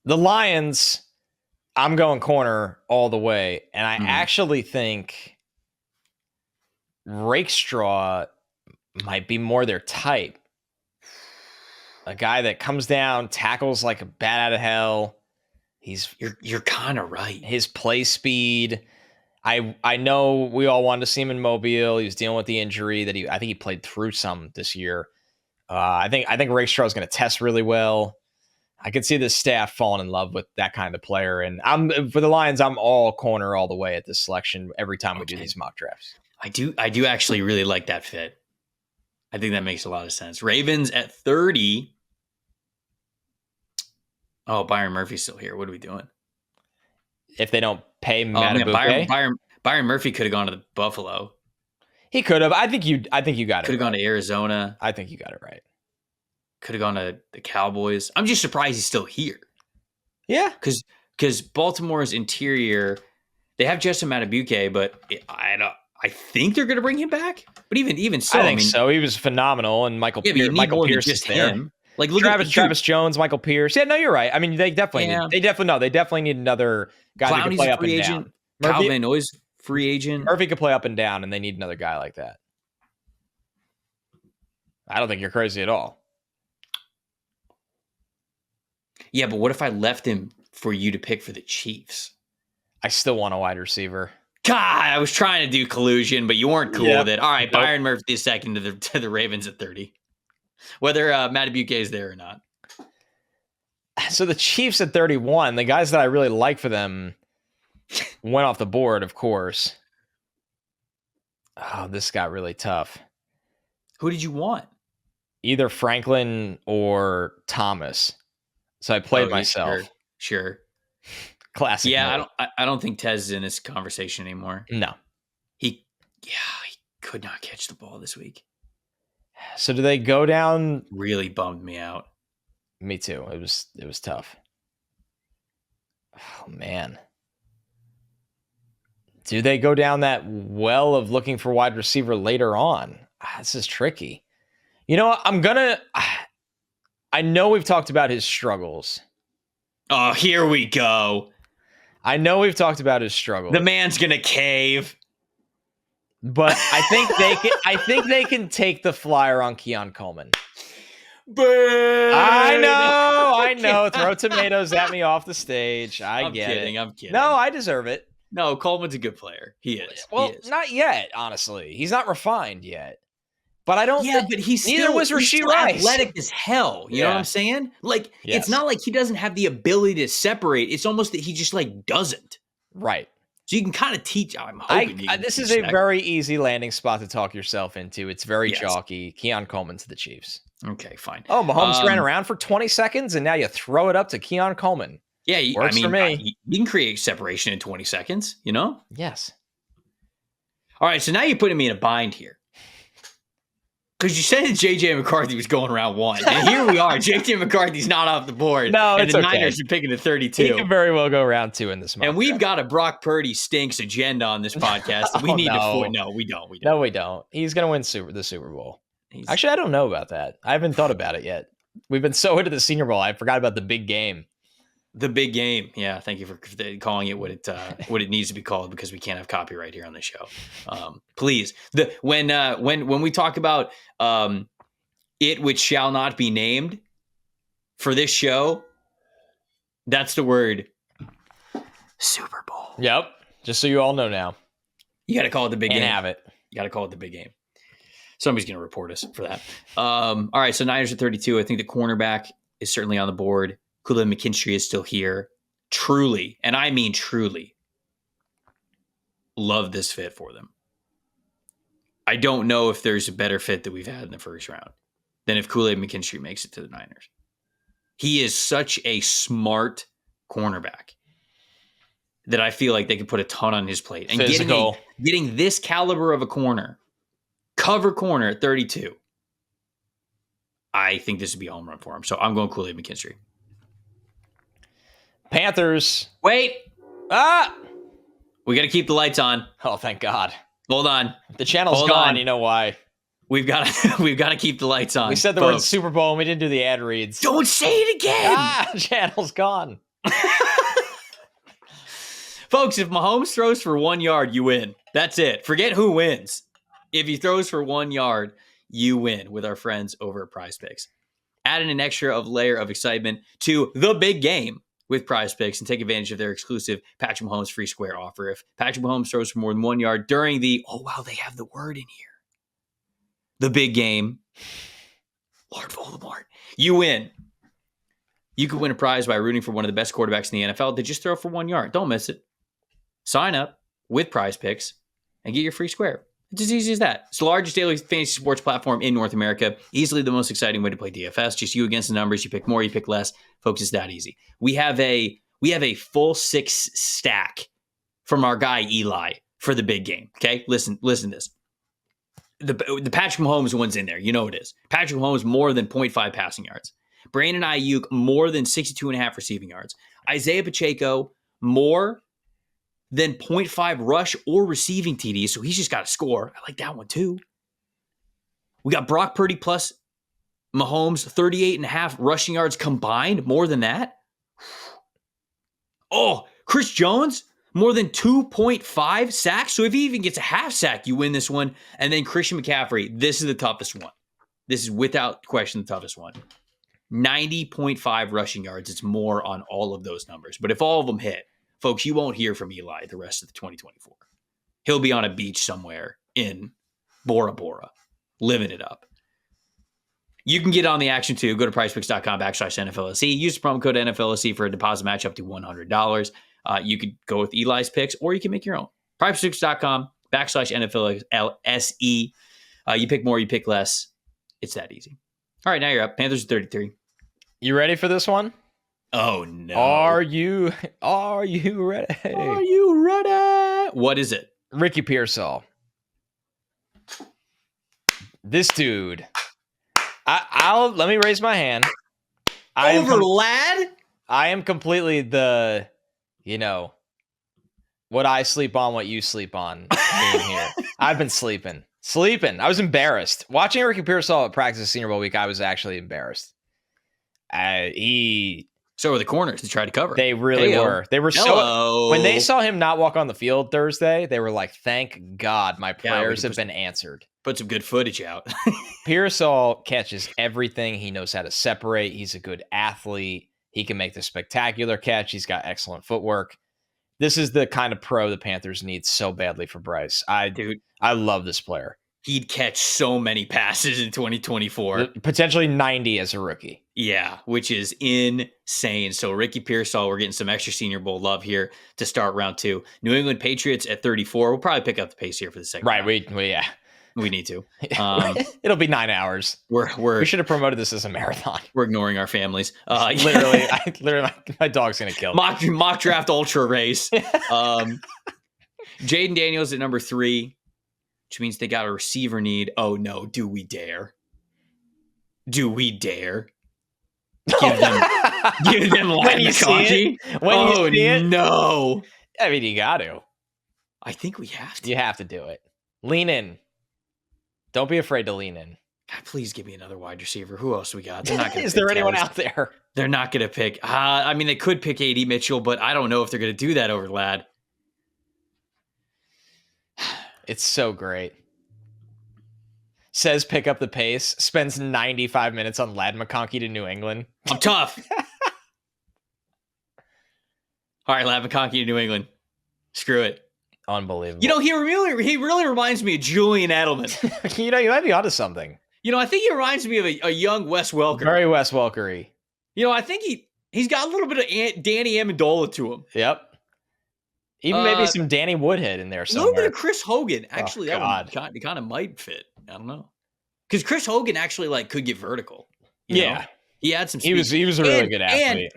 B: The Lions, I'm going corner all the way. And I actually think Rakestraw might be more their type. A guy that comes down, tackles like a bat out of hell.
A: You're kind of right.
B: His play speed. I know we all wanted to see him in Mobile. He was dealing with the injury that I think he played through some this year. I think Rakestraw is going to test really well. I could see the staff falling in love with that kind of player. And for the Lions, I'm all corner all the way at this selection every time we do these mock drafts.
A: I do actually really like that fit. I think that makes a lot of sense. Ravens at 30. Oh, Byron Murphy's still here. What are we doing?
B: If they don't pay Matabuke.
A: Byron Murphy could have gone to the Buffalo.
B: He could have. I think you got it.
A: Could have gone to Arizona.
B: I think you got it right.
A: Could have gone to the Cowboys. I'm just surprised he's still here.
B: Yeah.
A: Because Baltimore's interior, they have Justin Matabuke, but I think they're going to bring him back. But even so,
B: I think so. He was phenomenal, and Michael Pierce is there.
A: Him. Like look
B: Travis Jones, Michael Pierce. Yeah, no, you're right. I mean, they definitely need another guy that can play up and down.
A: Kyle Van Noy's free agent.
B: Murphy could play up and down, and they need another guy like that. I don't think you're crazy at all.
A: Yeah, but what if I left him for you to pick for the Chiefs?
B: I still want a wide receiver.
A: God, I was trying to do collusion, but you weren't cool with it. All right, Byron Murphy is second to the Ravens at 30. Whether Matabuke is there or not.
B: So the Chiefs at 31, the guys that I really like for them went off the board, of course. Oh, this got really tough.
A: Who did you want?
B: Either Franklin or Thomas. So I played myself.
A: Sure.
B: Classic.
A: Yeah, I don't think Tez is in this conversation anymore.
B: No.
A: He could not catch the ball this week.
B: So do they go down?
A: Really bummed me out.
B: Me too. It was tough. Oh man. Do they go down that well of looking for wide receiver later on? This is tricky. You know what? I know we've talked about his struggles.
A: Oh, here we go.
B: I know we've talked about his struggles.
A: The man's gonna cave.
B: But I think they can take the flyer on Keon Coleman.
A: Burn.
B: I know. Throw tomatoes at me off the stage. I'm kidding. No, I deserve it.
A: No, Coleman's a good player. He is.
B: Well, not yet, honestly. He's not refined yet. But I don't
A: but he's
B: neither was Rashee Rice.
A: Athletic as hell. You know what I'm saying? Like, It's not like he doesn't have the ability to separate. It's almost that he just doesn't.
B: Right.
A: So you can kind of teach. I'm hoping
B: this is a very easy landing spot to talk yourself into. It's very chalky. Keon Coleman to the Chiefs.
A: Okay, fine.
B: Oh, Mahomes ran around for 20 seconds, and now you throw it up to Keon Coleman.
A: Yeah,
B: Works for me.
A: You can create separation in 20 seconds, you know?
B: Yes.
A: All right, so now you're putting me in a bind here. Because you said that J.J. McCarthy was going round 1. And here we are. J.J. McCarthy's not off the board.
B: No,
A: and the Niners are picking at 32.
B: He can very well go round 2 in this month.
A: And we've got a Brock Purdy stinks agenda on this podcast. We need to... No, we don't.
B: No, we don't. He's going to win the Super Bowl. Actually, I don't know about that. I haven't thought about it yet. We've been so into the Senior Bowl, I forgot about the big game.
A: The big game. Yeah, thank you for calling it what it needs to be called, because we can't have copyright here on the show. Please, when we talk about it which shall not be named for this show, that's the word Super Bowl.
B: Yep. Just so you all know now.
A: You got to call it the big game.
B: Have it.
A: You got to call it the big game. Somebody's going to report us for that. All right, so Niners at 32. I think the cornerback is certainly on the board. Khalil McKinstry is still here. Truly, and I mean truly, love this fit for them. I don't know if there's a better fit that we've had in the first round than if Kool-Aid McKinstry makes it to the Niners. He is such a smart cornerback that I feel like they could put a ton on his plate. And getting this caliber of a corner, cover corner at 32, I think this would be a home run for him. So I'm going Kool-Aid McKinstry.
B: Panthers.
A: Wait.
B: Ah!
A: We got to keep the lights on.
B: Oh, thank God.
A: Hold on.
B: The channel's gone. You know why?
A: We've got to keep the lights on.
B: We said the word Super Bowl and we didn't do the ad reads.
A: Don't say it again.
B: Channel's gone.
A: Folks, if Mahomes throws for 1 yard, you win. That's it. Forget who wins. If he throws for 1 yard, you win with our friends over at Prize Picks. Adding an extra layer of excitement to the big game with Prize Picks and take advantage of their exclusive Patrick Mahomes free square offer. If Patrick Mahomes throws for more than 1 yard during they have the word in here. The big game. Lord Voldemort. You win. You could win a prize by rooting for one of the best quarterbacks in the NFL. They just throw for 1 yard. Don't miss it. Sign up with Prize Picks and get your free square. It's as easy as that. It's the largest daily fantasy sports platform in North America. Easily the most exciting way to play DFS. Just you against the numbers. You pick more, you pick less. Folks, it's that easy. We have a full 6 stack from our guy Eli for the big game. Okay? Listen to this. The Patrick Mahomes one's in there. You know it is. Patrick Mahomes more than 0.5 passing yards. Brandon Ayuk more than 62.5 receiving yards. Isaiah Pacheco more than 0.5 rush or receiving TDs, so he's just got to score. I like that one too. We got Brock Purdy plus Mahomes 38.5 rushing yards combined, more than that. Oh, Chris Jones more than 2.5 sacks. So if he even gets a half sack, you win this one. And then Christian McCaffrey, this is the toughest one. This is without question the toughest one. 90.5 rushing yards. It's more on all of those numbers. But if all of them hit, folks, you won't hear from Eli the rest of the 2024. He'll be on a beach somewhere in Bora Bora, living it up. You can get on the action too. Go to prizepicks.com/NFLSC. Use the promo code NFLSC for a deposit match up to $100. You could go with Eli's picks or you can make your own. prizepicks.com/NFLSE. You pick more, you pick less. It's that easy. All right, now you're up. Panthers 33.
B: You ready for this one?
A: Oh, no.
B: Are you ready?
A: Are you ready? What is it?
B: Ricky Pearsall. This dude. Let me raise my hand.
A: Lad?
B: I am completely the, what I sleep on, what you sleep on being here. I've been sleeping. I was embarrassed. Watching Ricky Pearsall at practice Senior Bowl week, I was actually embarrassed.
A: So were the corners to try to cover.
B: They really were. They were so when they saw him not walk on the field Thursday, they were like, "Thank God, my prayers have been answered."
A: Put some good footage out.
B: Pearsall catches everything. He knows how to separate. He's a good athlete. He can make the spectacular catch. He's got excellent footwork. This is the kind of pro the Panthers need so badly for Bryce. I love this player.
A: He'd catch so many passes in 2024.
B: Potentially 90 as a rookie.
A: Yeah, which is insane. So Ricky Pearsall, we're getting some extra Senior Bowl love here to start round 2. New England Patriots at 34. We'll probably pick up the pace here for the second round.
B: We
A: need to.
B: It'll be 9 hours. We should have promoted this as a marathon.
A: We're ignoring our families.
B: Literally, my dog's going to kill me.
A: Mock draft ultra race. Jaden Daniels at number 3. Which means they got a receiver need. Oh, no. Do we dare? Give them
B: when you see it.
A: No.
B: I mean, you got to.
A: I think we have to.
B: You have to do it. Lean in. Don't be afraid to lean in.
A: God, please give me another wide receiver. Who else we got? They're not going to
B: Is there anyone out there?
A: They're not going to pick. They could pick A.D. Mitchell, but I don't know if they're going to do that over Lad.
B: It's so great. Says pick up the pace. Spends 95 minutes on Lad McConkey to New England.
A: I'm tough. All right, Lad McConkey to New England. Screw it.
B: Unbelievable.
A: He really reminds me of Julian Edelman.
B: You might be onto something.
A: I think he reminds me of a young Wes Welker.
B: Very Wes Welker-y.
A: I think he's got a little bit of Danny Amendola to him.
B: Yep. Even maybe some Danny Woodhead in there somewhere.
A: A little bit of Chris Hogan. Actually, that one kind of might fit. I don't know. Because Chris Hogan actually could get vertical.
B: Yeah.
A: He had some speed.
B: He was a really good athlete.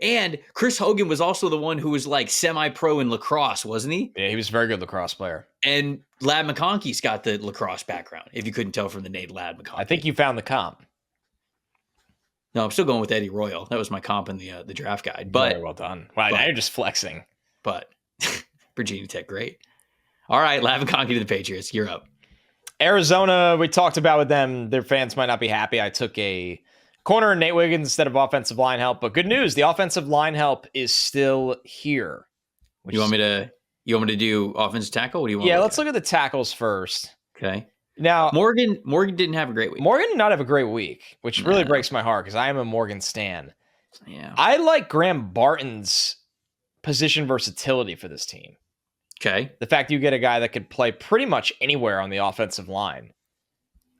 A: And Chris Hogan was also the one who was like semi-pro in lacrosse, wasn't he?
B: Yeah, he was a very good lacrosse player.
A: And Lad McConkey's got the lacrosse background, if you couldn't tell from the name Lad McConkey.
B: I think you found the comp.
A: No, I'm still going with Eddie Royal. That was my comp in the draft guide. But
B: very well done. Wow, now you're just flexing.
A: But Virginia Tech, great. All right, Lad McConkey to the Patriots. You're up.
B: Arizona, we talked about with them. Their fans might not be happy. I took a corner and Nate Wiggins instead of offensive line help. But good news, the offensive line help is still here.
A: You want me to do offensive tackle? What do you want?
B: Yeah, let's look at the tackles first.
A: Okay.
B: Now,
A: Morgan didn't have a great week.
B: Morgan did not have a great week, which really breaks my heart because I am a Morgan stan.
A: Yeah.
B: I like Graham Barton's position versatility for this team.
A: Okay.
B: The fact you get a guy that could play pretty much anywhere on the offensive line.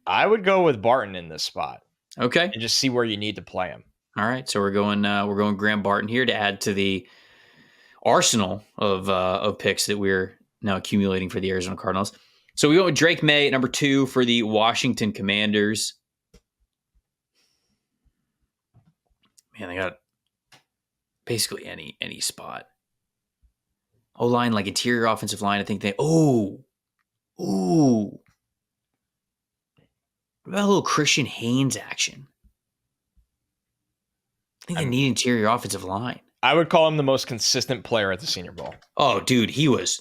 B: I would go with Barton in this spot.
A: Okay.
B: And just see where you need to play him.
A: All right. So we're going Graham Barton here to add to the arsenal of picks that we're now accumulating for the Arizona Cardinals. So we go with Drake May at number 2 for the Washington Commanders. Man, they got basically any spot. O-line, like interior offensive line, I think they... Ooh. What about a little Christian Haynes action? I think they need interior offensive line.
B: I would call him the most consistent player at the Senior Bowl.
A: Oh, dude, he was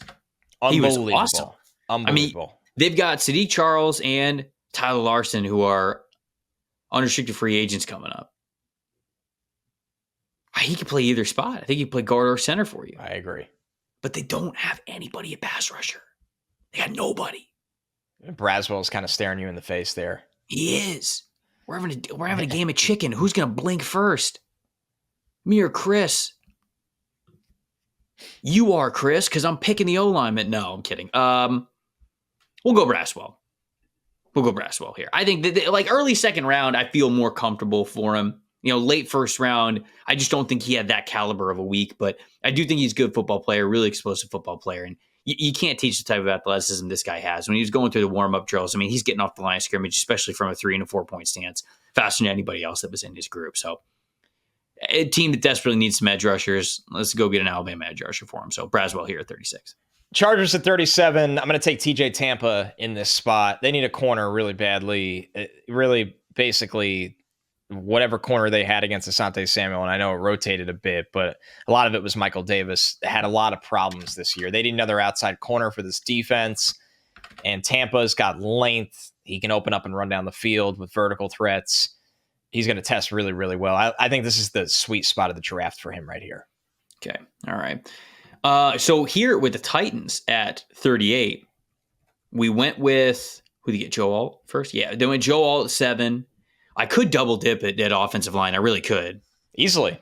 A: awesome.
B: Unbelievable.
A: I mean, they've got Sadiq Charles and Tyler Larson, who are unrestricted free agents coming up. He could play either spot. I think he could play guard or center for you.
B: I agree.
A: But they don't have anybody at pass rusher. They got nobody.
B: Braswell's kind of staring you in the face there.
A: He is. We're having a game of chicken. Who's going to blink first? Me or Chris? You are, Chris, because I'm picking the O-lineman. No, I'm kidding. We'll go Braswell. We'll go Braswell here. I think that like early second round, I feel more comfortable for him. Late first round, I just don't think he had that caliber of a week, but I do think he's a good football player, really explosive football player. And you can't teach the type of athleticism this guy has. When he was going through the warm-up drills, I mean, he's getting off the line of scrimmage, especially from a 3 and a 4 point stance, faster than anybody else that was in his group. So a team that desperately needs some edge rushers, let's go get an Alabama edge rusher for him. So Braswell here at 36.
B: Chargers at 37. I'm going to take TJ Tampa in this spot. They need a corner really badly. Really, basically, whatever corner they had against Asante Samuel, and I know it rotated a bit, but a lot of it was Michael Davis. Had a lot of problems this year. They need another outside corner for this defense, and Tampa's got length. He can open up and run down the field with vertical threats. He's going to test really, really well. I think this is the sweet spot of the draft for him right here.
A: Okay. All right. So here with the Titans at 38, we went with, who did you get, Joe Alt first? Yeah, they went Joe Alt at 7. I could double dip at offensive line. I really could.
B: Easily,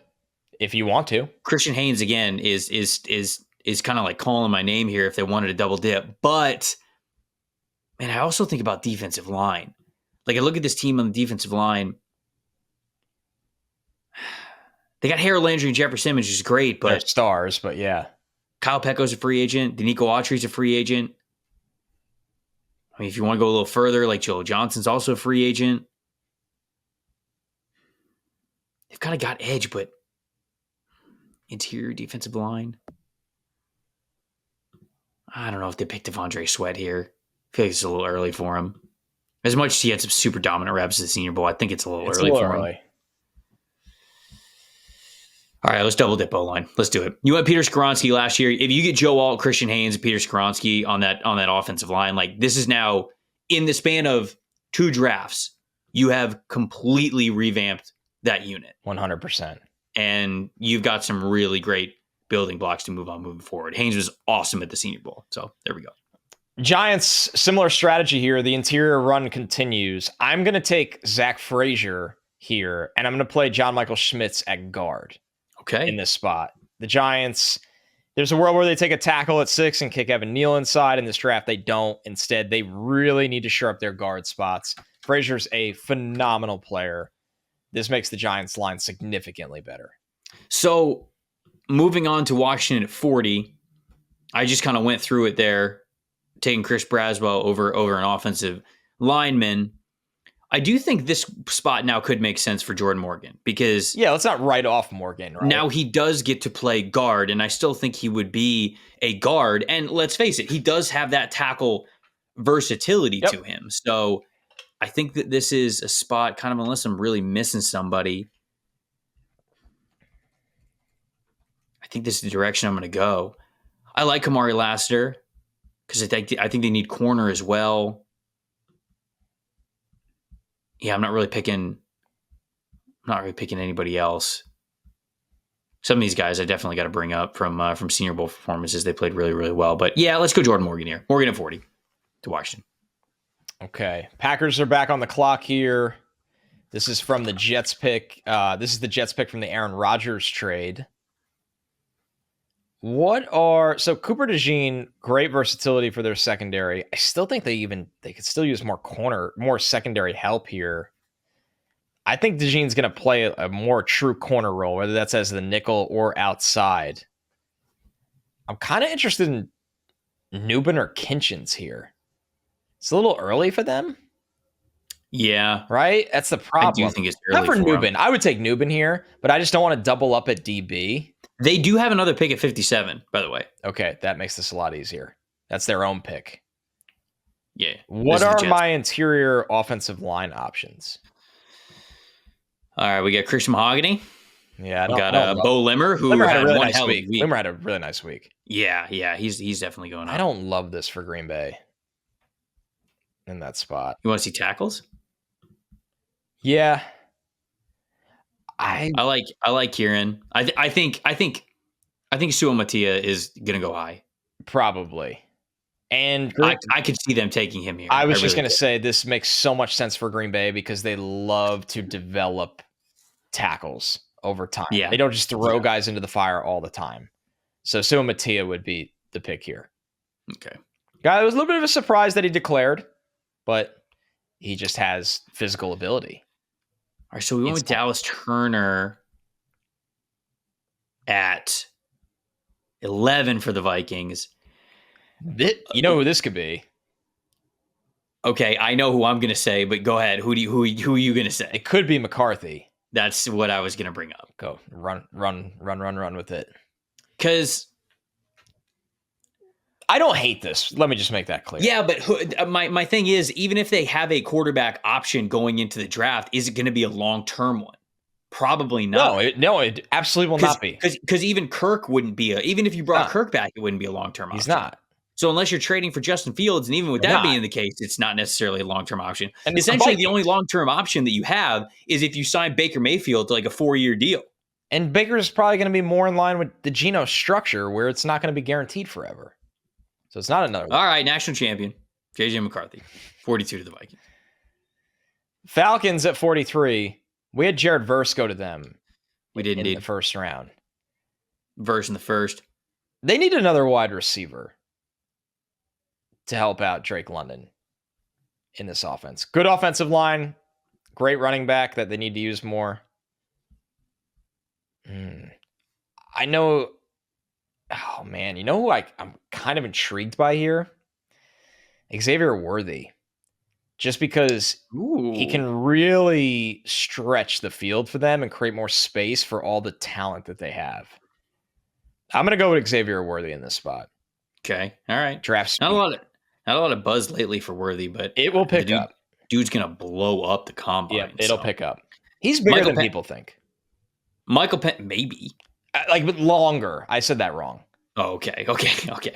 B: if you want to.
A: Christian Haynes, again, is kind of like calling my name here if they wanted to double dip. But, man, I also think about defensive line. Like, I look at this team on the defensive line. They got Harold Landry and Jefferson Simmons, which is great, but...
B: They're stars, but yeah.
A: Kyle Pecco's a free agent. Danico Autry's a free agent. I mean, if you want to go a little further, like Joe Johnson's also a free agent. They've kind of got edge, but interior defensive line. I don't know if they picked Devondre Sweat here. I feel like it's a little early for him. As much as he had some super dominant reps at the Senior Bowl, I think it's a little early for him. All right, let's double dip O-line. Let's do it. You went Peter Skoronski last year. If you get Joe Alt, Christian Haynes, and Peter Skoronski on that offensive line, like this is now in the span of 2 drafts, you have completely revamped that unit.
B: 100%.
A: And you've got some really great building blocks to moving forward. Haynes was awesome at the Senior Bowl. So there we go.
B: Giants, similar strategy here. The interior run continues. I'm going to take Zach Frazier here, and I'm going to play John Michael Schmitz at guard.
A: Okay.
B: In this spot. The Giants, there's a world where they take a tackle at 6 and kick Evan Neal inside. In this draft, they don't. Instead, they really need to shore up their guard spots. Frazier's a phenomenal player. This makes the Giants line significantly better.
A: So moving on to Washington at 40, I just kind of went through it there, taking Chris Braswell over an offensive lineman. I do think this spot now could make sense for Jordan Morgan because
B: let's not write off Morgan, right?
A: now he does get to play guard, and I still think he would be a guard. And let's face it, he does have that tackle versatility to him. So I think that this is a spot, kind of unless I'm really missing somebody, I think this is the direction I'm going to go. I like Kamari Lassiter because I think they need corner as well. Yeah, I'm not really picking anybody else. Some of these guys I definitely got to bring up from Senior Bowl performances. They played really, really well. But yeah, let's go Jordan Morgan here. Morgan at 40 to Washington.
B: Okay. Packers are back on the clock here. This is from the Jets pick. This is the Jets pick from the Aaron Rodgers trade. So Cooper DeJean, great versatility for their secondary. I still think they could still use more secondary help here. I think DeJean's going to play a more true corner role, whether that's as the nickel or outside. I'm kind of interested in Nubin or Kinchins here. It's a little early for them.
A: Yeah.
B: Right? That's the problem.
A: I do think it's early
B: Not for Nubin.
A: him.
B: I would take Nubin here, but I just don't want to double up at DB.
A: They do have another pick at 57, by the way.
B: Okay, that makes this a lot easier. That's their own pick.
A: Yeah.
B: What are my interior offensive line options?
A: All right, we got Christian Mahogany.
B: Yeah,
A: we got Bo Limmer, who
B: Limmer
A: had
B: a really
A: one
B: nice
A: hell of a
B: week.
A: week.
B: Limmer had a really nice week.
A: Yeah, he's definitely going up.
B: I don't love this for Green Bay in that spot.
A: You want to see tackles?
B: Yeah.
A: I like Kieran. I think Suamatia is gonna go high.
B: Probably. And
A: I could see them taking him here.
B: I was just gonna say this makes so much sense for Green Bay because they love to develop tackles over time.
A: Yeah.
B: They don't just throw guys into the fire all the time. So Suamatia would be the pick here.
A: Okay.
B: Guy, it was a little bit of a surprise that he declared, but he just has physical ability.
A: All right, so we went with Dallas Turner at 11 for the Vikings.
B: You know who this could be?
A: Okay, I know who I'm going to say, but go ahead. Who are you going to say?
B: It could be McCarthy.
A: That's what I was going to bring up.
B: Go run with it.
A: Because
B: I don't hate this. Let me just make that clear.
A: Yeah, but my thing is, even if they have a quarterback option going into the draft, is it going to be a long-term one? Probably not.
B: No, it absolutely will not be.
A: Because even Kirk wouldn't be even if you brought Kirk back, it wouldn't be a long-term option.
B: He's not.
A: So unless you're trading for Justin Fields, and even with that being the case, it's not necessarily a long-term option. And essentially, the only long-term option that you have is if you sign Baker Mayfield to like a 4-year deal.
B: And Baker's probably going to be more in line with the Geno structure, where it's not going to be guaranteed forever. So it's not another one.
A: All right, national champion, J.J. McCarthy, 42 to the Vikings.
B: Falcons at 43. We had Jared Verse go to them.
A: We did indeed.
B: In the first round.
A: Verse in the first.
B: They need another wide receiver to help out Drake London in this offense. Good offensive line. Great running back that they need to use more. I know... Oh, man. You know who I'm kind of intrigued by here? Xavier Worthy. Just because he can really stretch the field for them and create more space for all the talent that they have. I'm going to go with Xavier Worthy in this spot.
A: Okay. All right.
B: Draft speed.
A: Not a lot of buzz lately for Worthy, but
B: it will pick up.
A: Dude's going to blow up the combine.
B: Yeah, it'll pick up. He's bigger than people think.
A: Michael Penn, maybe.
B: But longer. I said that wrong.
A: Oh, okay.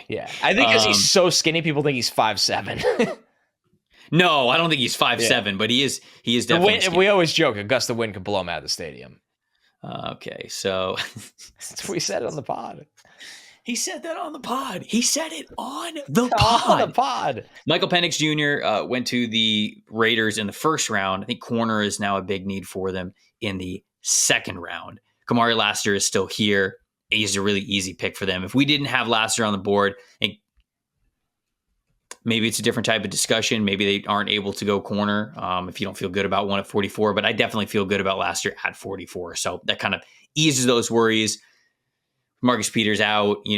B: Yeah. I think because he's so skinny, people think he's 5'7".
A: No, I don't think he's 5'7", but he is definitely skinny.
B: We always joke, a gust of wind could blow him out of the stadium.
A: Okay, so...
B: we said it on the pod.
A: He said that on the pod. He said it on the pod. Michael Penix Jr. Went to the Raiders in the first round. I think corner is now a big need for them in the second round. Kamari Lassiter is still here. He's a really easy pick for them. If we didn't have Lassiter on the board, maybe it's a different type of discussion. Maybe they aren't able to go corner if you don't feel good about one at 44. But I definitely feel good about Lassiter at 44. So that kind of eases those worries. Marcus Peters out. You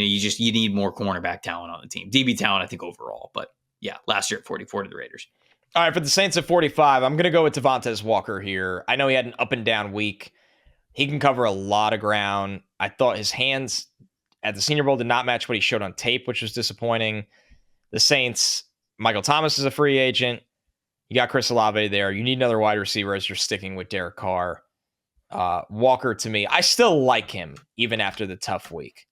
A: need more cornerback talent on the team. DB talent, I think, overall. But yeah, Lassiter at 44 to the Raiders.
B: All right, for the Saints at 45, I'm going to go with Devontae Walker here. I know he had an up and down week. He can cover a lot of ground. I thought his hands at the Senior Bowl did not match what he showed on tape, which was disappointing. The Saints, Michael Thomas is a free agent. You got Chris Olave there. You need another wide receiver as you're sticking with Derek Carr. Walker, to me, I still like him even after the tough week.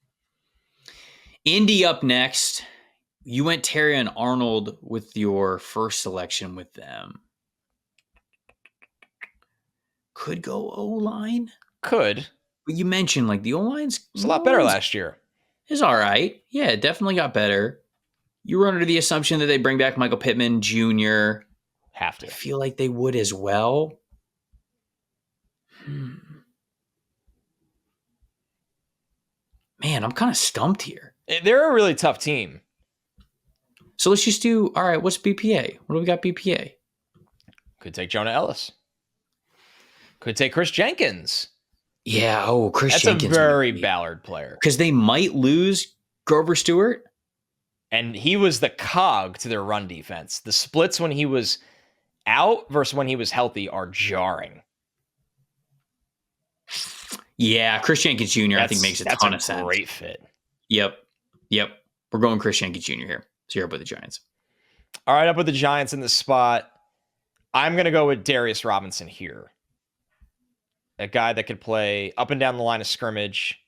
A: Indy up next. You went Terry and Arnold with your first selection with them. Could go O-line.
B: Could.
A: But you mentioned like the O-line's
B: It's a lot better last year.
A: Is all right. Yeah, it definitely got better. You were under the assumption that they bring back Michael Pittman Jr.
B: Have to.
A: I feel like they would as well. Man, I'm kind of stumped here.
B: They're a really tough team.
A: So let's just do, all right, what's BPA? What do we got BPA?
B: Could take Jonah Ellis. Could take Chris Jenkins.
A: Yeah, Chris Jenkins.
B: That's a very Ballard player.
A: Because they might lose Grover Stewart.
B: And he was the cog to their run defense. The splits when he was out versus when he was healthy are jarring.
A: Yeah, Chris Jenkins Jr. I think makes a ton of sense.
B: That's a great fit.
A: Yep. We're going Chris Jenkins Jr. here. So you're up with the Giants.
B: All right, up with the Giants in this spot. I'm going to go with Darius Robinson here. A guy that could play up and down the line of scrimmage.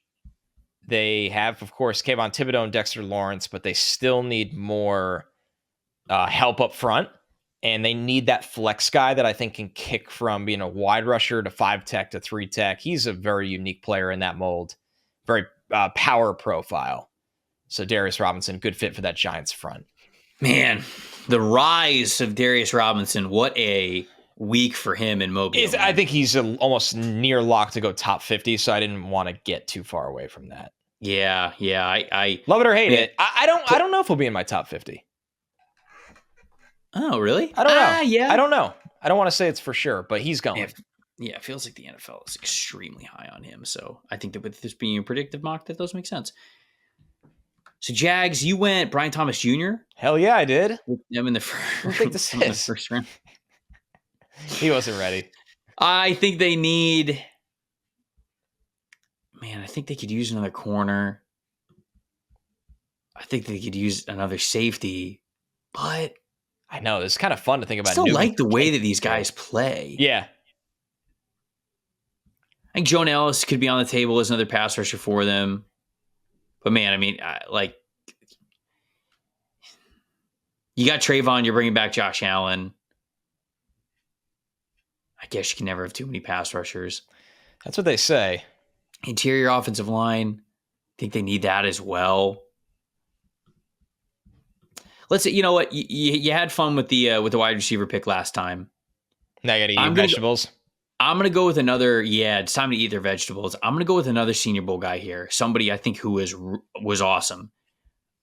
B: They have, of course, Kayvon Thibodeau and Dexter Lawrence, but they still need more help up front. And they need that flex guy that I think can kick from being a wide rusher to 5-tech to 3-tech. He's a very unique player in that mold. Very power profile. So Darius Robinson, good fit for that Giants front.
A: Man, the rise of Darius Robinson. What a week for him in Mobile.
B: I think he's almost near lock to go top 50, so I didn't want to get too far away from that.
A: Yeah. I
B: love it or hate it. I don't know if he'll be in my top 50.
A: Oh, really?
B: I don't know.
A: Yeah.
B: I don't know. I don't want to say it's for sure, but he's going.
A: Yeah, it feels like the NFL is extremely high on him. So I think that with this being a predictive mock, that does make sense. So Jags, you went Brian Thomas Jr.
B: Hell yeah, I did.
A: I'm in the first round.
B: He wasn't ready.
A: I think they need. Man, I think they could use another corner. I think they could use another safety, but
B: I know it's kind of fun to think about.
A: I still like the way that these guys play.
B: Yeah,
A: I think Jonah Ellis could be on the table as another pass rusher for them. But man, I mean, you got Trayvon, you're bringing back Josh Allen. I guess you can never have too many pass rushers.
B: That's what they say.
A: Interior offensive line, I think they need that as well. Let's say, you know what, you had fun with the wide receiver pick last time.
B: Now you got to eat vegetables.
A: I'm going to go with another. Yeah, it's time to eat their vegetables. I'm going to go with another Senior Bowl guy here. Somebody I think who was awesome.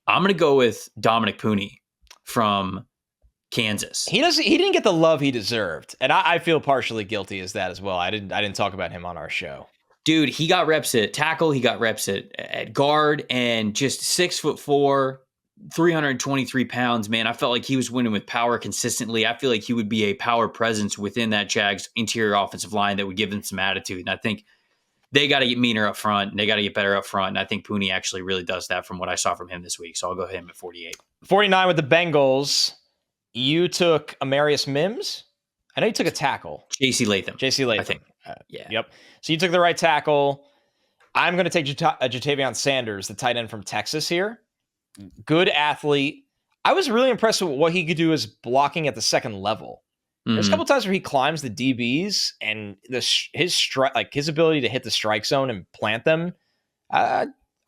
A: I'm going to go with Dominic Pooney from Kansas.
B: He didn't get the love he deserved, and I feel partially guilty as that as well. I didn't talk about him on our show.
A: Dude, he got reps at tackle. He got reps at guard, and just 6'4", 323 pounds, man. I felt like he was winning with power consistently. I feel like he would be a power presence within that Jags interior offensive line that would give them some attitude. And I think they got to get meaner up front, and they got to get better up front. And I think Pooney actually really does that from what I saw from him this week. So I'll go him at 48.
B: 49 with the Bengals. You took Amarius Mims. I know you took a tackle.
A: J.C. Latham.
B: I think. Yeah. Yep. So you took the right tackle. I'm going to take Jatavion Sanders, the tight end from Texas here. Good athlete. I was really impressed with what he could do as blocking at the second level. There's a couple times where he climbs the DBs and his ability to hit the strike zone and plant them. I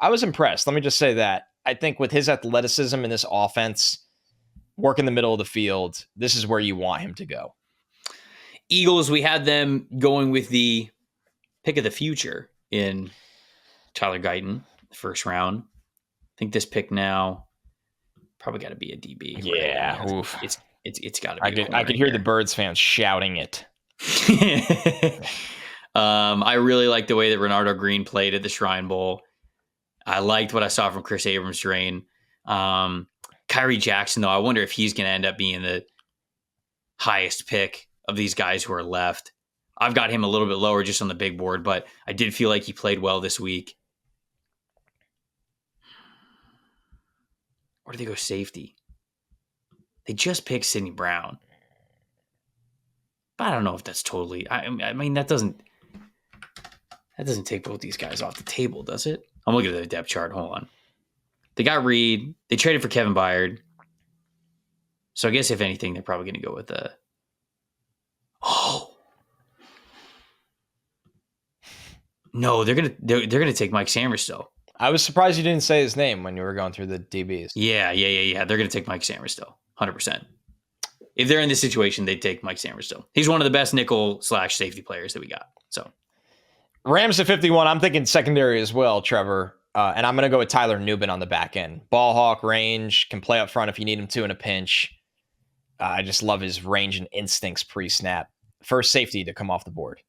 B: was impressed. Let me just say that. I think with his athleticism in this offense, work in the middle of the field, this is where you want him to go.
A: Eagles, we had them going with the pick of the future in Tyler Guyton, the first round. I think this pick now probably got to be a DB.
B: Yeah,
A: right? It's got to be.
B: I could hear the Birds fans shouting it.
A: I really like the way that Renardo Green played at the Shrine Bowl. I liked what I saw from Chris Abrams' train. Kyrie Jackson, though, I wonder if he's going to end up being highest pick of these guys who are left. I've got him a little bit lower just on the big board, but I did feel like he played well this week. Or do they go safety? They just picked Sidney Brown. But I don't know if that's totally... I mean, that doesn't take both these guys off the table, does it? I'm looking at the depth chart. Hold on. They got Reed. They traded for Kevin Byard. So I guess if anything, they're probably going to go with the... Oh. No, they're gonna take Mike Samerstow.
B: I was surprised you didn't say his name when you were going through the DBs.
A: Yeah. They're gonna take Mike Samerstow, 100%. If they're in this situation, they'd take Mike Samerstow. He's one of the best nickel/safety players that we got. So
B: Rams at 51. I'm thinking secondary as well, Trevor. And I'm gonna go with Tyler Nubin on the back end. Ball hawk, range, can play up front if you need him to in a pinch. I just love his range and instincts pre-snap. First safety to come off the board.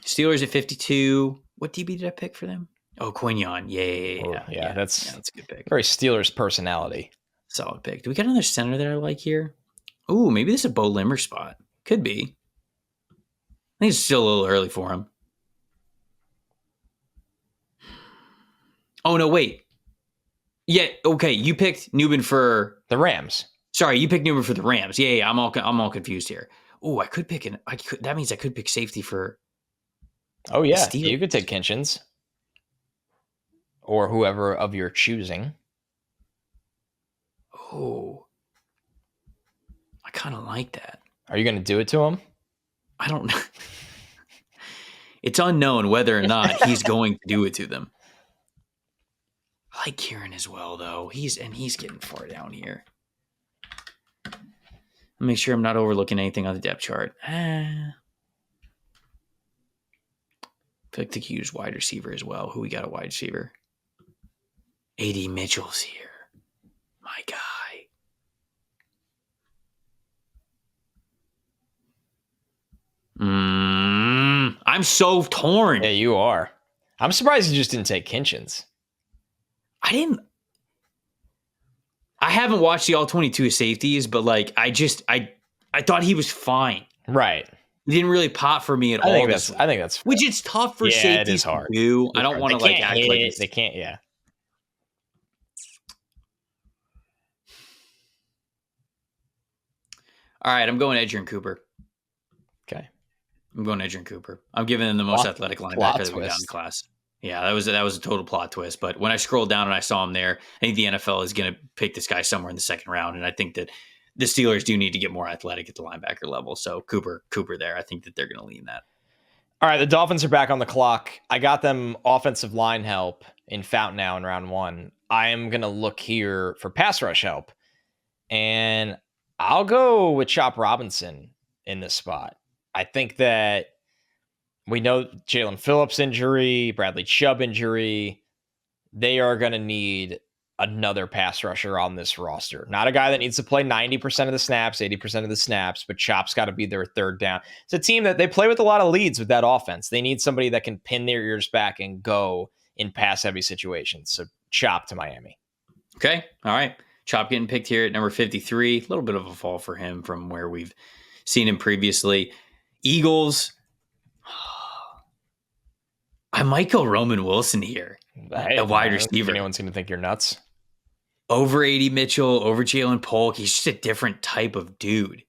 A: Steelers at 52. What DB did I pick for them? Oh, Quignon. Yeah.
B: That's
A: a good pick.
B: Very Steelers personality.
A: Solid pick. Do we got another center that I like here? Ooh, maybe this is a Bo Limmer spot. Could be. I think it's still a little early for him. Oh, no, wait. Yeah, okay. You picked Nubin for...
B: The Rams.
A: Sorry, you picked Nubin for the Rams. Yeah, I'm all confused here. Oh, I could pick that means I could pick safety for...
B: Oh, yeah. You could take Kinchins. Or whoever of your choosing.
A: Oh. I kind of like that.
B: Are you going to do it to him?
A: I don't know. It's unknown whether or not he's going to do it to them. I like Kieran as well, though. He's getting far down here. Make sure I'm not overlooking anything on the depth chart. I feel like they could use wide receiver as well. Who we got a wide receiver? AD Mitchell's here. My guy. I'm so torn.
B: Yeah, you are. I'm surprised you just didn't take Kinchins.
A: I haven't watched the all 22 safeties, but like I thought he was fine.
B: Right.
A: He didn't really pop for me at all.
B: I think that's fair.
A: Which it's tough for safeties to do. I don't want to like act like
B: they can't. Yeah.
A: All right, I'm going Edgerrin Cooper.
B: Okay.
A: I'm going Edgerrin Cooper. I'm giving him the most athletic linebacker that we got in class. Yeah, that was a total plot twist. But when I scrolled down and I saw him there, I think the NFL is going to pick this guy somewhere in the second round, and I think that the Steelers do need to get more athletic at the linebacker level. So Cooper there. I think that they're going to lean that.
B: All right, the Dolphins are back on the clock. I got them offensive line help in Fountain now in round 1. I am going to look here for pass rush help. And I'll go with Chop Robinson in this spot. I think that we know Jalen Phillips injury, Bradley Chubb injury. They are going to need another pass rusher on this roster. Not a guy that needs to play 90% of the snaps, 80% of the snaps, but Chop's got to be their third down. It's a team that they play with a lot of leads with that offense. They need somebody that can pin their ears back and go in pass-heavy situations. So Chop to Miami.
A: Okay. All right. Chop getting picked here at number 53. A little bit of a fall for him from where we've seen him previously. Eagles. I might go Roman Wilson here. A wide receiver.
B: Anyone's going to think you're nuts.
A: Over AD Mitchell, over Jalen Polk. He's just a different type of dude.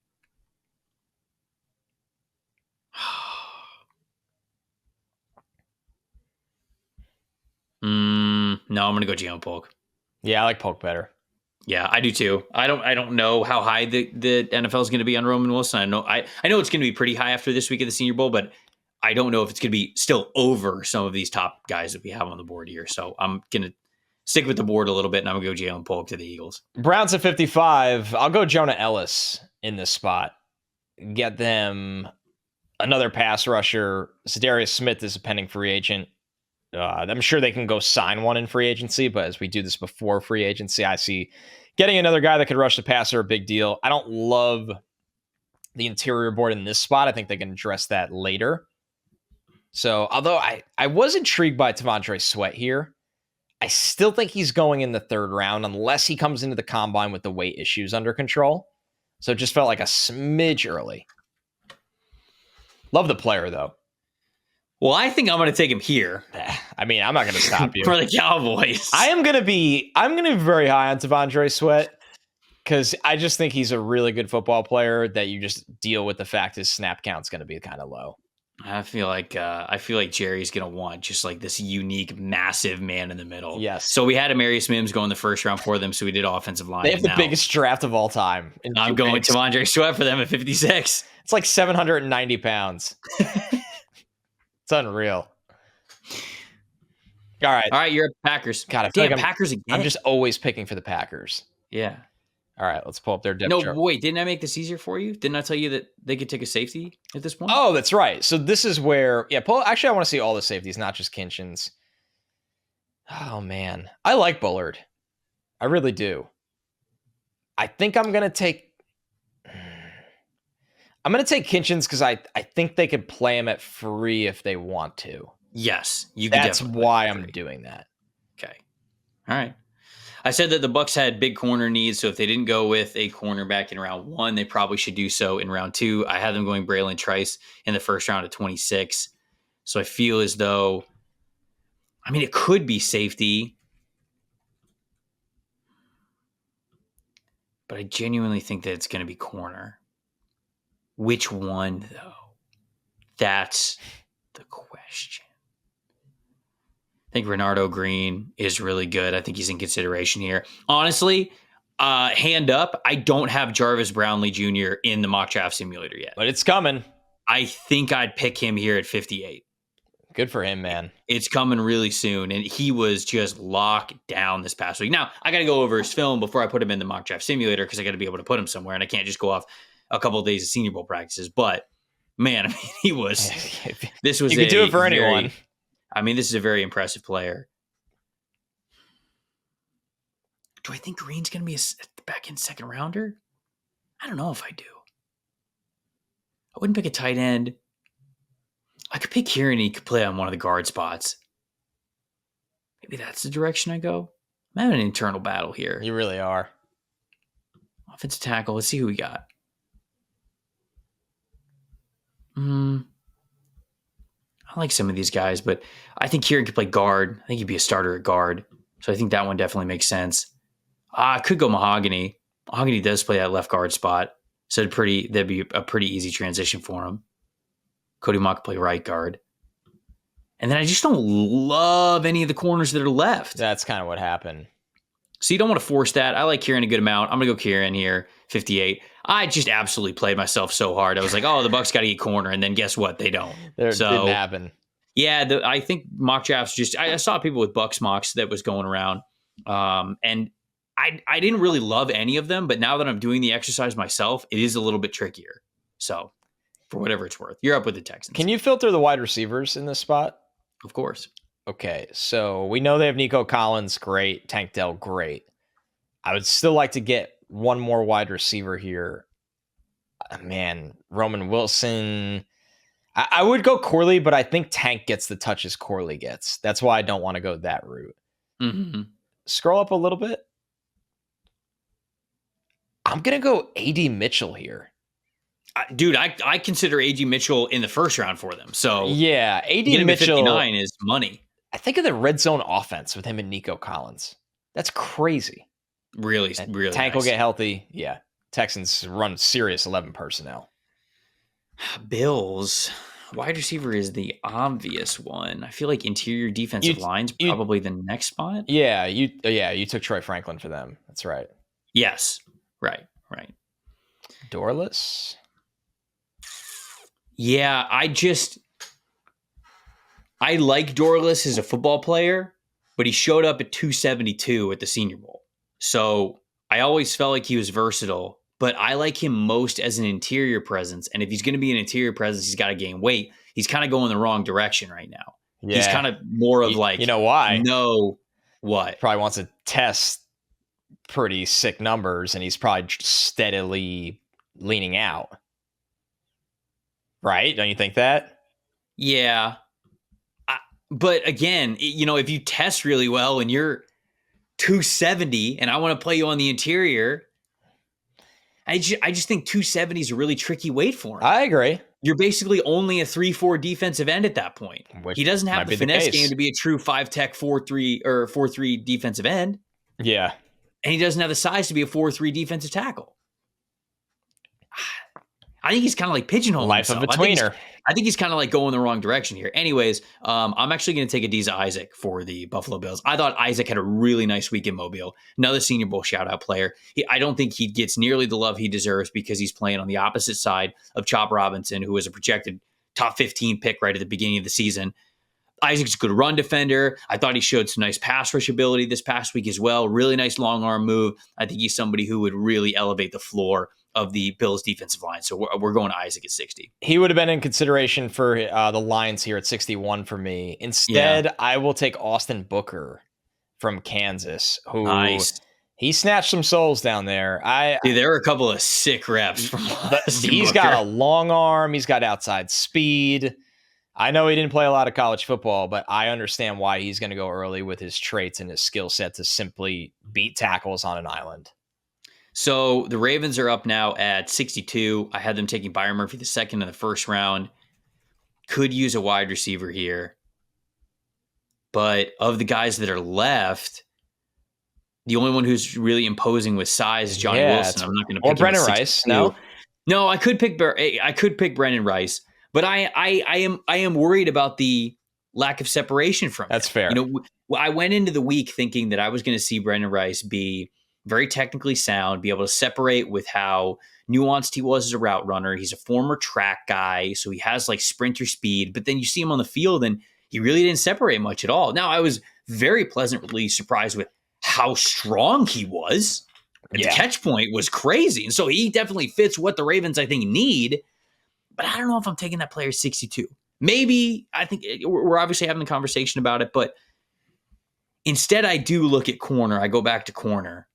A: No, I'm going to go Jalen Polk.
B: Yeah, I like Polk better.
A: Yeah, I do too. I don't know how high the NFL is going to be on Roman Wilson. I know it's going to be pretty high after this week of the Senior Bowl, but I don't know if it's going to be still over some of these top guys that we have on the board here. So I'm going to stick with the board a little bit, and I'm going to go Jalen Polk to the Eagles.
B: Browns at 55. I'll go Jonah Ellis in this spot. Get them another pass rusher. Zadarius Smith is a pending free agent. I'm sure they can go sign one in free agency, but as we do this before free agency, I see getting another guy that could rush the passer a big deal. I don't love the interior board in this spot. I think they can address that later. So, although I was intrigued by Tavondre Sweat here, I still think he's going in the third round unless he comes into the combine with the weight issues under control. So it just felt like a smidge early. Love the player, though.
A: Well, I think I'm going to take him here.
B: I mean, I'm not going to stop you.
A: For the Cowboys.
B: I'm going to be very high on T'Vondre Sweat because I just think he's a really good football player that you just deal with the fact his snap count's going to be kind of low.
A: I feel like Jerry's going to want just like this unique, massive man in the middle.
B: Yes.
A: So we had Amarius Mims go in the first round for them, so we did offensive line.
B: They have the biggest draft of all time.
A: I'm going T'Vondre Sweat for them at 56.
B: It's like 790 pounds. It's unreal. All right,
A: you're at Packers.
B: God, I
A: feel
B: like
A: like Packers again.
B: I'm just always picking for the Packers.
A: Yeah.
B: All right, let's pull up their depth chart.
A: No, wait, didn't I make this easier for you? Didn't I tell you that they could take a safety at this point?
B: Oh, that's right. So this is where, actually, I want to see all the safeties, not just Kinchin's. Oh, man. I like Bullard. I really do. I think I'm going to take Kinchin's because I think they could play him at free if they want to.
A: Yes.
B: That's why I'm doing that.
A: Okay. All right. I said that the Bucs had big corner needs, so if they didn't go with a cornerback in round 1, they probably should do so in round 2. I had them going Braylon Trice in the first round at 26. So I feel as though, I mean, it could be safety, but I genuinely think that it's going to be corner. Which one, though? That's the question. I think Renardo Green is really good. I think he's in consideration here. Honestly, hand up, I don't have Jarvis Brownlee Jr. in the mock draft simulator yet.
B: But it's coming.
A: I think I'd pick him here at 58.
B: Good for him, man.
A: It's coming really soon, and he was just locked down this past week. Now, I got to go over his film before I put him in the mock draft simulator because I got to be able to put him somewhere, and I can't just go off a couple of days of Senior Bowl practices. But, man, I mean, he was – this was
B: you could do it for anyone.
A: I mean, this is a very impressive player. Do I think Green's going to be a back end second rounder? I don't know if I do. I wouldn't pick a tight end. I could pick Kieran. He could play on one of the guard spots. Maybe that's the direction I go. I'm having an internal battle here.
B: You really are.
A: Offensive tackle. Let's see who we got. I like some of these guys, but I think Kieran could play guard. I think he'd be a starter at guard. So I think that one definitely makes sense. I could go Mahogany. Mahogany does play that left guard spot. So that'd be a pretty easy transition for him. Cody Mock could play right guard. And then I just don't love any of the corners that are left.
B: That's kind of what happened.
A: So you don't want to force that. I like Kieran a good amount. I'm going to go Kieran here, 58. I just absolutely played myself so hard. I was like, oh, the Bucs got to get corner. And then guess what? They don't.
B: It didn't happen.
A: Yeah, I think mock drafts just – I saw people with Bucs mocks that was going around. And I didn't really love any of them. But now that I'm doing the exercise myself, it is a little bit trickier. So for whatever it's worth, you're up with the Texans.
B: Can you filter the wide receivers in this spot?
A: Of course.
B: Okay, so we know they have Nico Collins, great. Tank Dell, great. I would still like to get one more wide receiver here. Man, Roman Wilson. I would go Corley, but I think Tank gets the touches Corley gets. That's why I don't want to go that route.
A: Mm-hmm.
B: Scroll up a little bit. I'm going to go A.D. Mitchell here.
A: Dude, I consider A.D. Mitchell in the first round for them. So
B: yeah, A.D. Mitchell
A: 59 is money.
B: I think of the red zone offense with him and Nico Collins. That's crazy.
A: Really
B: Tank
A: nice.
B: will get healthy. Yeah. Texans run serious 11 personnel.
A: Bills, wide receiver is the obvious one. I feel like interior defensive line's probably the next spot.
B: Yeah, you took Troy Franklin for them. That's right.
A: Yes. Right.
B: Dorless?
A: Yeah, I like Dorless as a football player, but he showed up at 272 at the Senior Bowl. So I always felt like he was versatile, but I like him most as an interior presence. And if he's going to be an interior presence, he's got to gain weight. He's kind of going the wrong direction right now. Yeah. He's kind of more of like,
B: you know why?
A: No, what?
B: Probably wants to test pretty sick numbers, and he's probably steadily leaning out. Right? Don't you think that?
A: Yeah. But again, if you test really well and you're 270 and I want to play you on the interior, I just think 270 is a really tricky weight for him.
B: I agree.
A: You're basically only a 3-4 defensive end at that point.
B: Which
A: he doesn't have the finesse game to be a true 5-tech 4-3 or 4-3 defensive end.
B: Yeah.
A: And he doesn't have the size to be a 4-3 defensive tackle. I think he's kind of like pigeonholing
B: life
A: himself.
B: of a tweener.
A: I think he's kind of like going the wrong direction here. Anyways, I'm actually going to take Adiza Isaac for the Buffalo Bills. I thought Isaac had a really nice week in Mobile. Another Senior Bowl shout-out player. I don't think he gets nearly the love he deserves because he's playing on the opposite side of Chop Robinson, who was a projected top 15 pick right at the beginning of the season. Isaac's a good run defender. I thought he showed some nice pass rush ability this past week as well. Really nice long arm move. I think he's somebody who would really elevate the floor of the Bills defensive line. So we're going to Isaac at 60.
B: He would have been in consideration for the Lions here at 61 for me. Instead, I will take Austin Booker from Kansas, who he snatched some souls down there.
A: Dude, there are a couple of sick reps from Austin
B: He's
A: Booker.
B: got a long arm. He's got outside speed. I know he didn't play a lot of college football, but I understand why he's going to go early with his traits and his skill set to simply beat tackles on an island.
A: So the Ravens are up now at 62. I had them taking Byron Murphy the second in the first round. Could use a wide receiver here. But of the guys that are left, the only one who's really imposing with size is Johnny Wilson. I'm not going to pick
B: or Brennan Rice.
A: No, I could pick Brennan Rice, but I am worried about the lack of separation from him.
B: That's fair.
A: I went into the week thinking that I was going to see Brennan Rice be very technically sound, be able to separate with how nuanced he was as a route runner. He's a former track guy, so he has like sprinter speed, but then you see him on the field and he really didn't separate much at all. Now, I was very pleasantly surprised with how strong he was. The catch point was crazy. And so he definitely fits what the Ravens, I think, need. But I don't know if I'm taking that player 62. Maybe, I think we're obviously having a conversation about it, but instead I do look at corner. I go back to corner.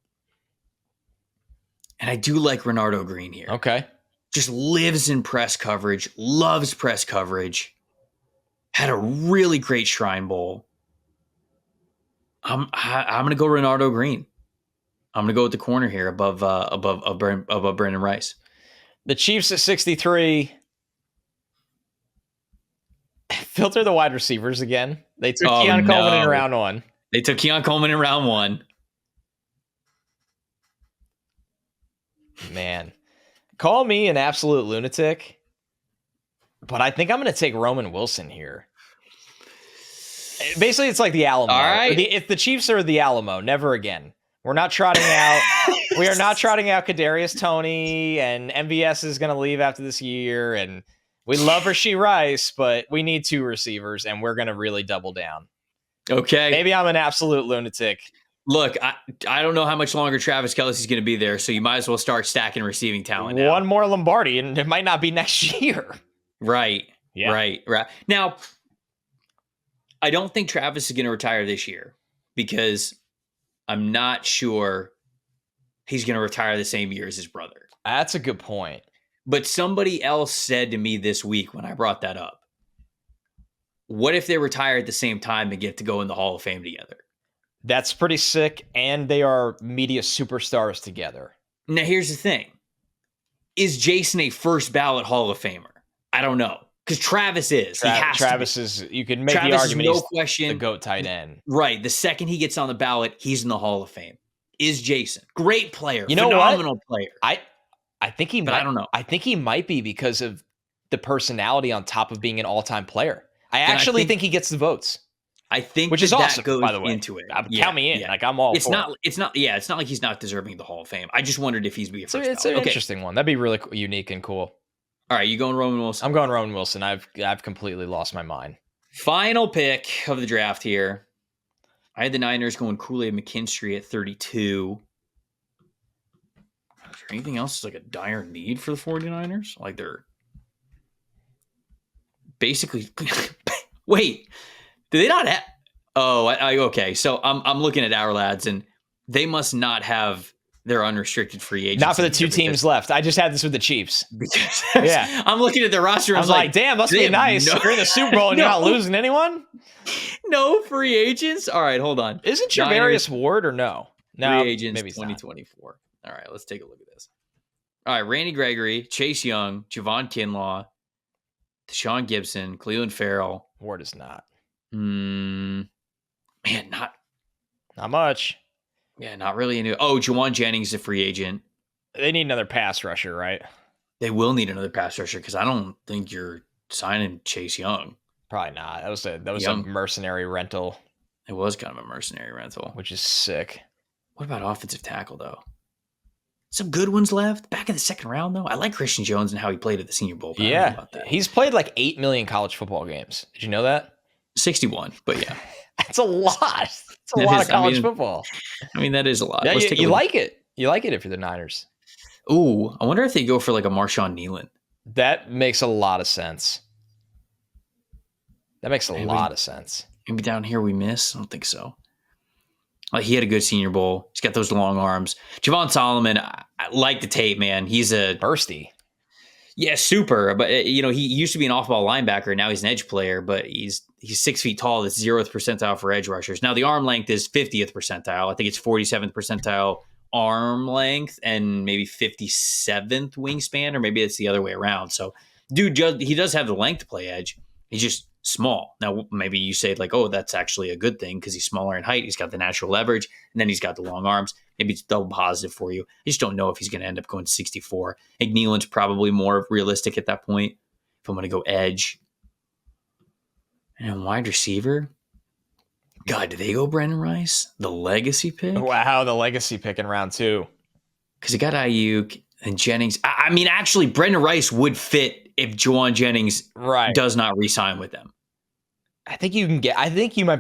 A: And I do like Renardo Green here.
B: Okay.
A: Just lives in press coverage, loves press coverage. Had a really great Shrine Bowl. I'm going to go Renardo Green. I'm going to go with the corner here above Brandon Rice.
B: The Chiefs at 63. Filter the wide receivers again. They took Keon Coleman in round one.
A: They took Keon Coleman in round one.
B: Man, call me an absolute lunatic, but I think I'm going to take Roman Wilson here. Basically, it's like the Alamo.
A: All right.
B: If the Chiefs are the Alamo, never again. We're not trotting out. We are not trotting out Kadarius Toney, and MVS is going to leave after this year. And we love Rashee Rice, but we need two receivers, and we're going to really double down.
A: Okay.
B: Maybe I'm an absolute lunatic.
A: Look, I don't know how much longer Travis Kelce's going to be there, so you might as well start stacking receiving talent now.
B: One more Lombardi, and it might not be next year.
A: Right.
B: Yeah.
A: Right. Now, I don't think Travis is going to retire this year because I'm not sure he's going to retire the same year as his brother.
B: That's a good point.
A: But somebody else said to me this week when I brought that up, what if they retire at the same time and get to go in the Hall of Fame together?
B: That's pretty sick, and they are media superstars together.
A: Now, here's the thing. Is Jason a first ballot Hall of Famer? I don't know. Because Travis is.
B: Travis is, you could make
A: Travis
B: the argument
A: no question,
B: the GOAT tight end.
A: Right. The second he gets on the ballot, he's in the Hall of Fame. Is Jason. Great player.
B: You know
A: phenomenal
B: what?
A: player.
B: I think he might.
A: I don't know.
B: I think he might be because of the personality on top of being an all-time player. I actually think he gets the votes.
A: I think
B: which is awesome,
A: goes
B: by the way.
A: Into it.
B: Count me in. Like I'm all.
A: It's not like he's not deserving of the Hall of Fame. I just wondered if he's be a first.
B: It's an interesting one. That'd be really unique and cool.
A: All right, you going Roman Wilson?
B: I'm going Roman Wilson. I've completely lost my mind.
A: Final pick of the draft here. I had the Niners going Kool-Aid McKinstry at 32. Is there anything else like a dire need for the 49ers? Like they're basically wait. Do they not have? Oh, okay. So I'm looking at our lads, and they must not have their unrestricted free agents.
B: Not for the two teams left. I just had this with the Chiefs.
A: Because
B: yeah,
A: I'm looking at the roster.
B: I was like, damn, must be nice. You're in the Super Bowl and you're not losing anyone.
A: No free agents? All right, hold on.
B: Isn't
A: Niners
B: Javarius Ward or no? No,
A: free agents
B: maybe it's not.
A: 2024. All right, let's take a look at this. All right, Randy Gregory, Chase Young, Javon Kinlaw, Deshaun Gibson, Cleveland Farrell.
B: Ward is not.
A: Man, not
B: much.
A: Yeah, not really into. Oh, Juwan Jennings is a free agent.
B: They need another pass rusher, right?
A: They will need another pass rusher because I don't think you're signing Chase Young.
B: Probably not. That was a mercenary rental.
A: It was kind of a mercenary rental,
B: which is sick.
A: What about offensive tackle though? Some good ones left back in the second round though. I like Christian Jones and how he played at the Senior Bowl.
B: Yeah, he's played like 8 million college football games. Did you know that?
A: 61, but yeah,
B: that's a lot. It's a lot of college football.
A: I mean, that is a lot.
B: Yeah, you like it. You like it if you're the Niners.
A: Ooh, I wonder if they go for like a Marshawn Nealon.
B: That makes a lot of sense. Lot of sense.
A: Maybe down here we miss. I don't think so. Like he had a good Senior Bowl. He's got those long arms. Javon Solomon, I like the tape, man. He's a
B: bursty.
A: Yeah, super. But he used to be an off-ball linebacker. Now he's an edge player. But he's 6 feet tall. That's 0th percentile for edge rushers. Now the arm length is 50th percentile. I think it's 47th percentile arm length and maybe 57th wingspan, or maybe it's the other way around. So, dude, he does have the length to play edge. He's just small. Now, maybe you say like, oh, that's actually a good thing because he's smaller in height. He's got the natural leverage, and then he's got the long arms. Maybe it's double positive for you. I just don't know if he's going to end up going 64. I think Nealon's probably more realistic at that point if I'm going to go edge. And wide receiver, God, did they go Brendan Rice? The legacy pick?
B: Wow, the legacy pick in round 2.
A: Because he got Ayuk and Jennings. I mean, actually, Brendan Rice would fit if Juwan Jennings does not re-sign with them.
B: I think you might be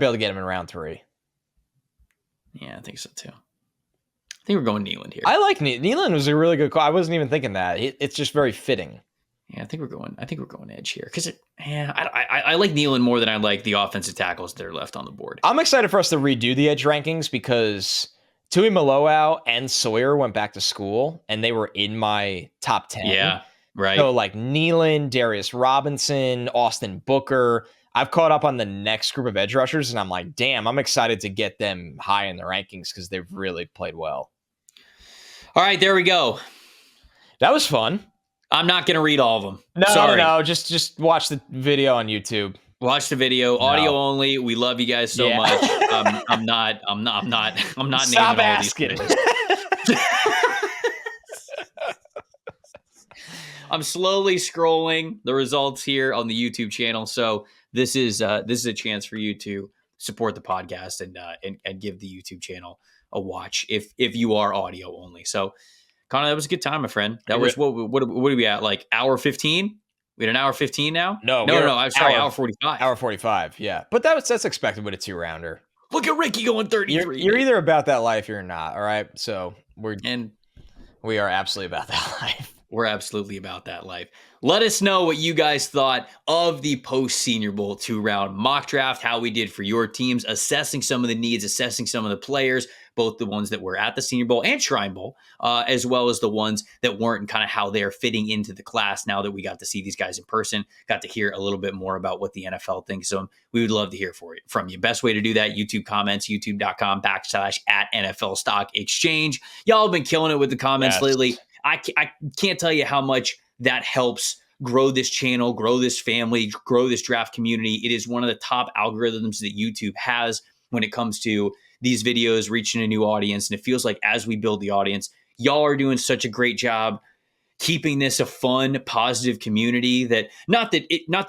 B: able to get him in round 3.
A: Yeah, I think so too. I think we're going Nealon here.
B: I like Nealon was a really good call. I wasn't even thinking that. It's just very fitting.
A: Yeah, I think we're going edge here because I like Nealon more than I like the offensive tackles that are left on the board.
B: I'm excited for us to redo the edge rankings because Tui Maloau and Sawyer went back to school and they were in my top 10.
A: Yeah, right.
B: So like Nealon, Darius Robinson, Austin Booker. I've caught up on the next group of edge rushers and I'm like, damn, I'm excited to get them high in the rankings because they've really played well.
A: All right, there we go.
B: That was fun.
A: I'm not going to read all of them.
B: No. Just watch the video on YouTube.
A: Watch the video, audio only. We love you guys so much. I'm not
B: Stop
A: naming
B: asking.
A: all these players. I'm slowly scrolling the results here on the YouTube channel. So this is a chance for you to support the podcast and give the YouTube channel a watch if you are audio only. So Connor, that was a good time, my friend. That was what are we at? Like hour 15? We had an hour 15 now?
B: No.
A: I'm sorry, hour 45.
B: Hour 45, yeah. But that's expected with a 2-rounder.
A: Look at Ricky going 33.
B: You're either about that life or you're not, all right? So we are absolutely about that life.
A: We're absolutely about that life. Let us know what you guys thought of the post-Senior Bowl 2-round mock draft, how we did for your teams, assessing some of the needs, assessing some of the players, both the ones that were at the Senior Bowl and Shrine Bowl, as well as the ones that weren't and kind of how they're fitting into the class now that we got to see these guys in person, got to hear a little bit more about what the NFL thinks of them. We would love to hear from you. Best way to do that, YouTube comments, youtube.com/@NFL Stock Exchange. Y'all have been killing it with the comments lately. I can't tell you how much that helps grow this channel, grow this family, grow this draft community. It is one of the top algorithms that YouTube has when it comes to these videos reaching a new audience. And it feels like as we build the audience, y'all are doing such a great job keeping this a fun, positive community that not that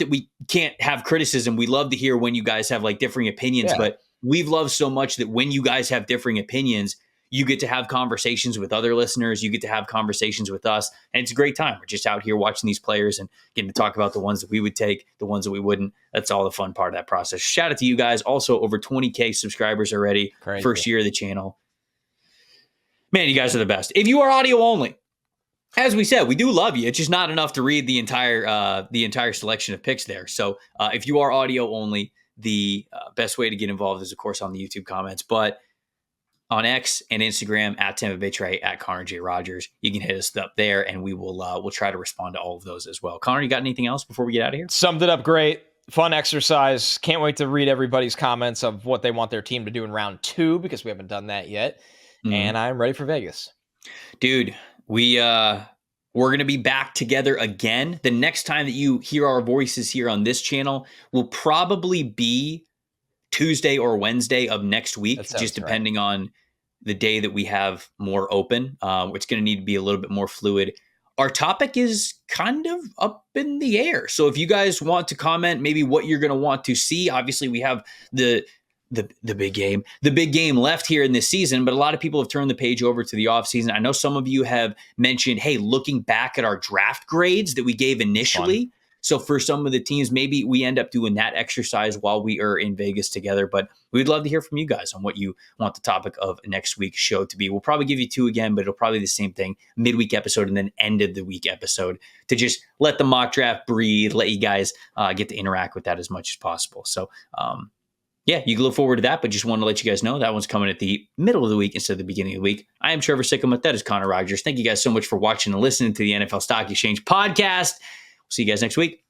A: we can't have criticism. We love to hear when you guys have like differing opinions, but we've loved so much that when you guys have differing opinions, you get to have conversations with other listeners. You get to have conversations with us. And it's a great time. We're just out here watching these players and getting to talk about the ones that we would take, the ones that we wouldn't. That's all the fun part of that process. Shout out to you guys. Also, over 20K subscribers already. Crazy. First year of the channel. Man, you guys are the best. If you are audio only, as we said, we do love you. It's just not enough to read the entire selection of picks there. So if you are audio only, the best way to get involved is, of course, on the YouTube comments. But on X and Instagram at Tampa Bay Trey, at Connor J. Rogers. You can hit us up there and we'll try to respond to all of those as well. Connor, you got anything else before we get out of here?
B: Summed it up great. Fun exercise. Can't wait to read everybody's comments of what they want their team to do in round 2 because we haven't done that yet. And I'm ready for Vegas.
A: Dude, we're going to be back together again. The next time that you hear our voices here on this channel will probably be Tuesday or Wednesday of next week, just depending on the day that we have more open. It's going to need to be a little bit more fluid. Our topic is kind of up in the air. So if you guys want to comment maybe what you're going to want to see, obviously we have the big game left here in this season, but a lot of people have turned the page over to the offseason. I know some of you have mentioned, hey, looking back at our draft grades that we gave initially. So for some of the teams, maybe we end up doing that exercise while we are in Vegas together. But we'd love to hear from you guys on what you want the topic of next week's show to be. We'll probably give you 2 again, but it'll probably be the same thing, midweek episode and then end of the week episode, to just let the mock draft breathe, let you guys get to interact with that as much as possible. So yeah, you can look forward to that, but just want to let you guys know that one's coming at the middle of the week instead of the beginning of the week. I am Trevor Sikkema. That is Connor Rogers. Thank you guys so much for watching and listening to the NFL Stock Exchange podcast. We'll see you guys next week.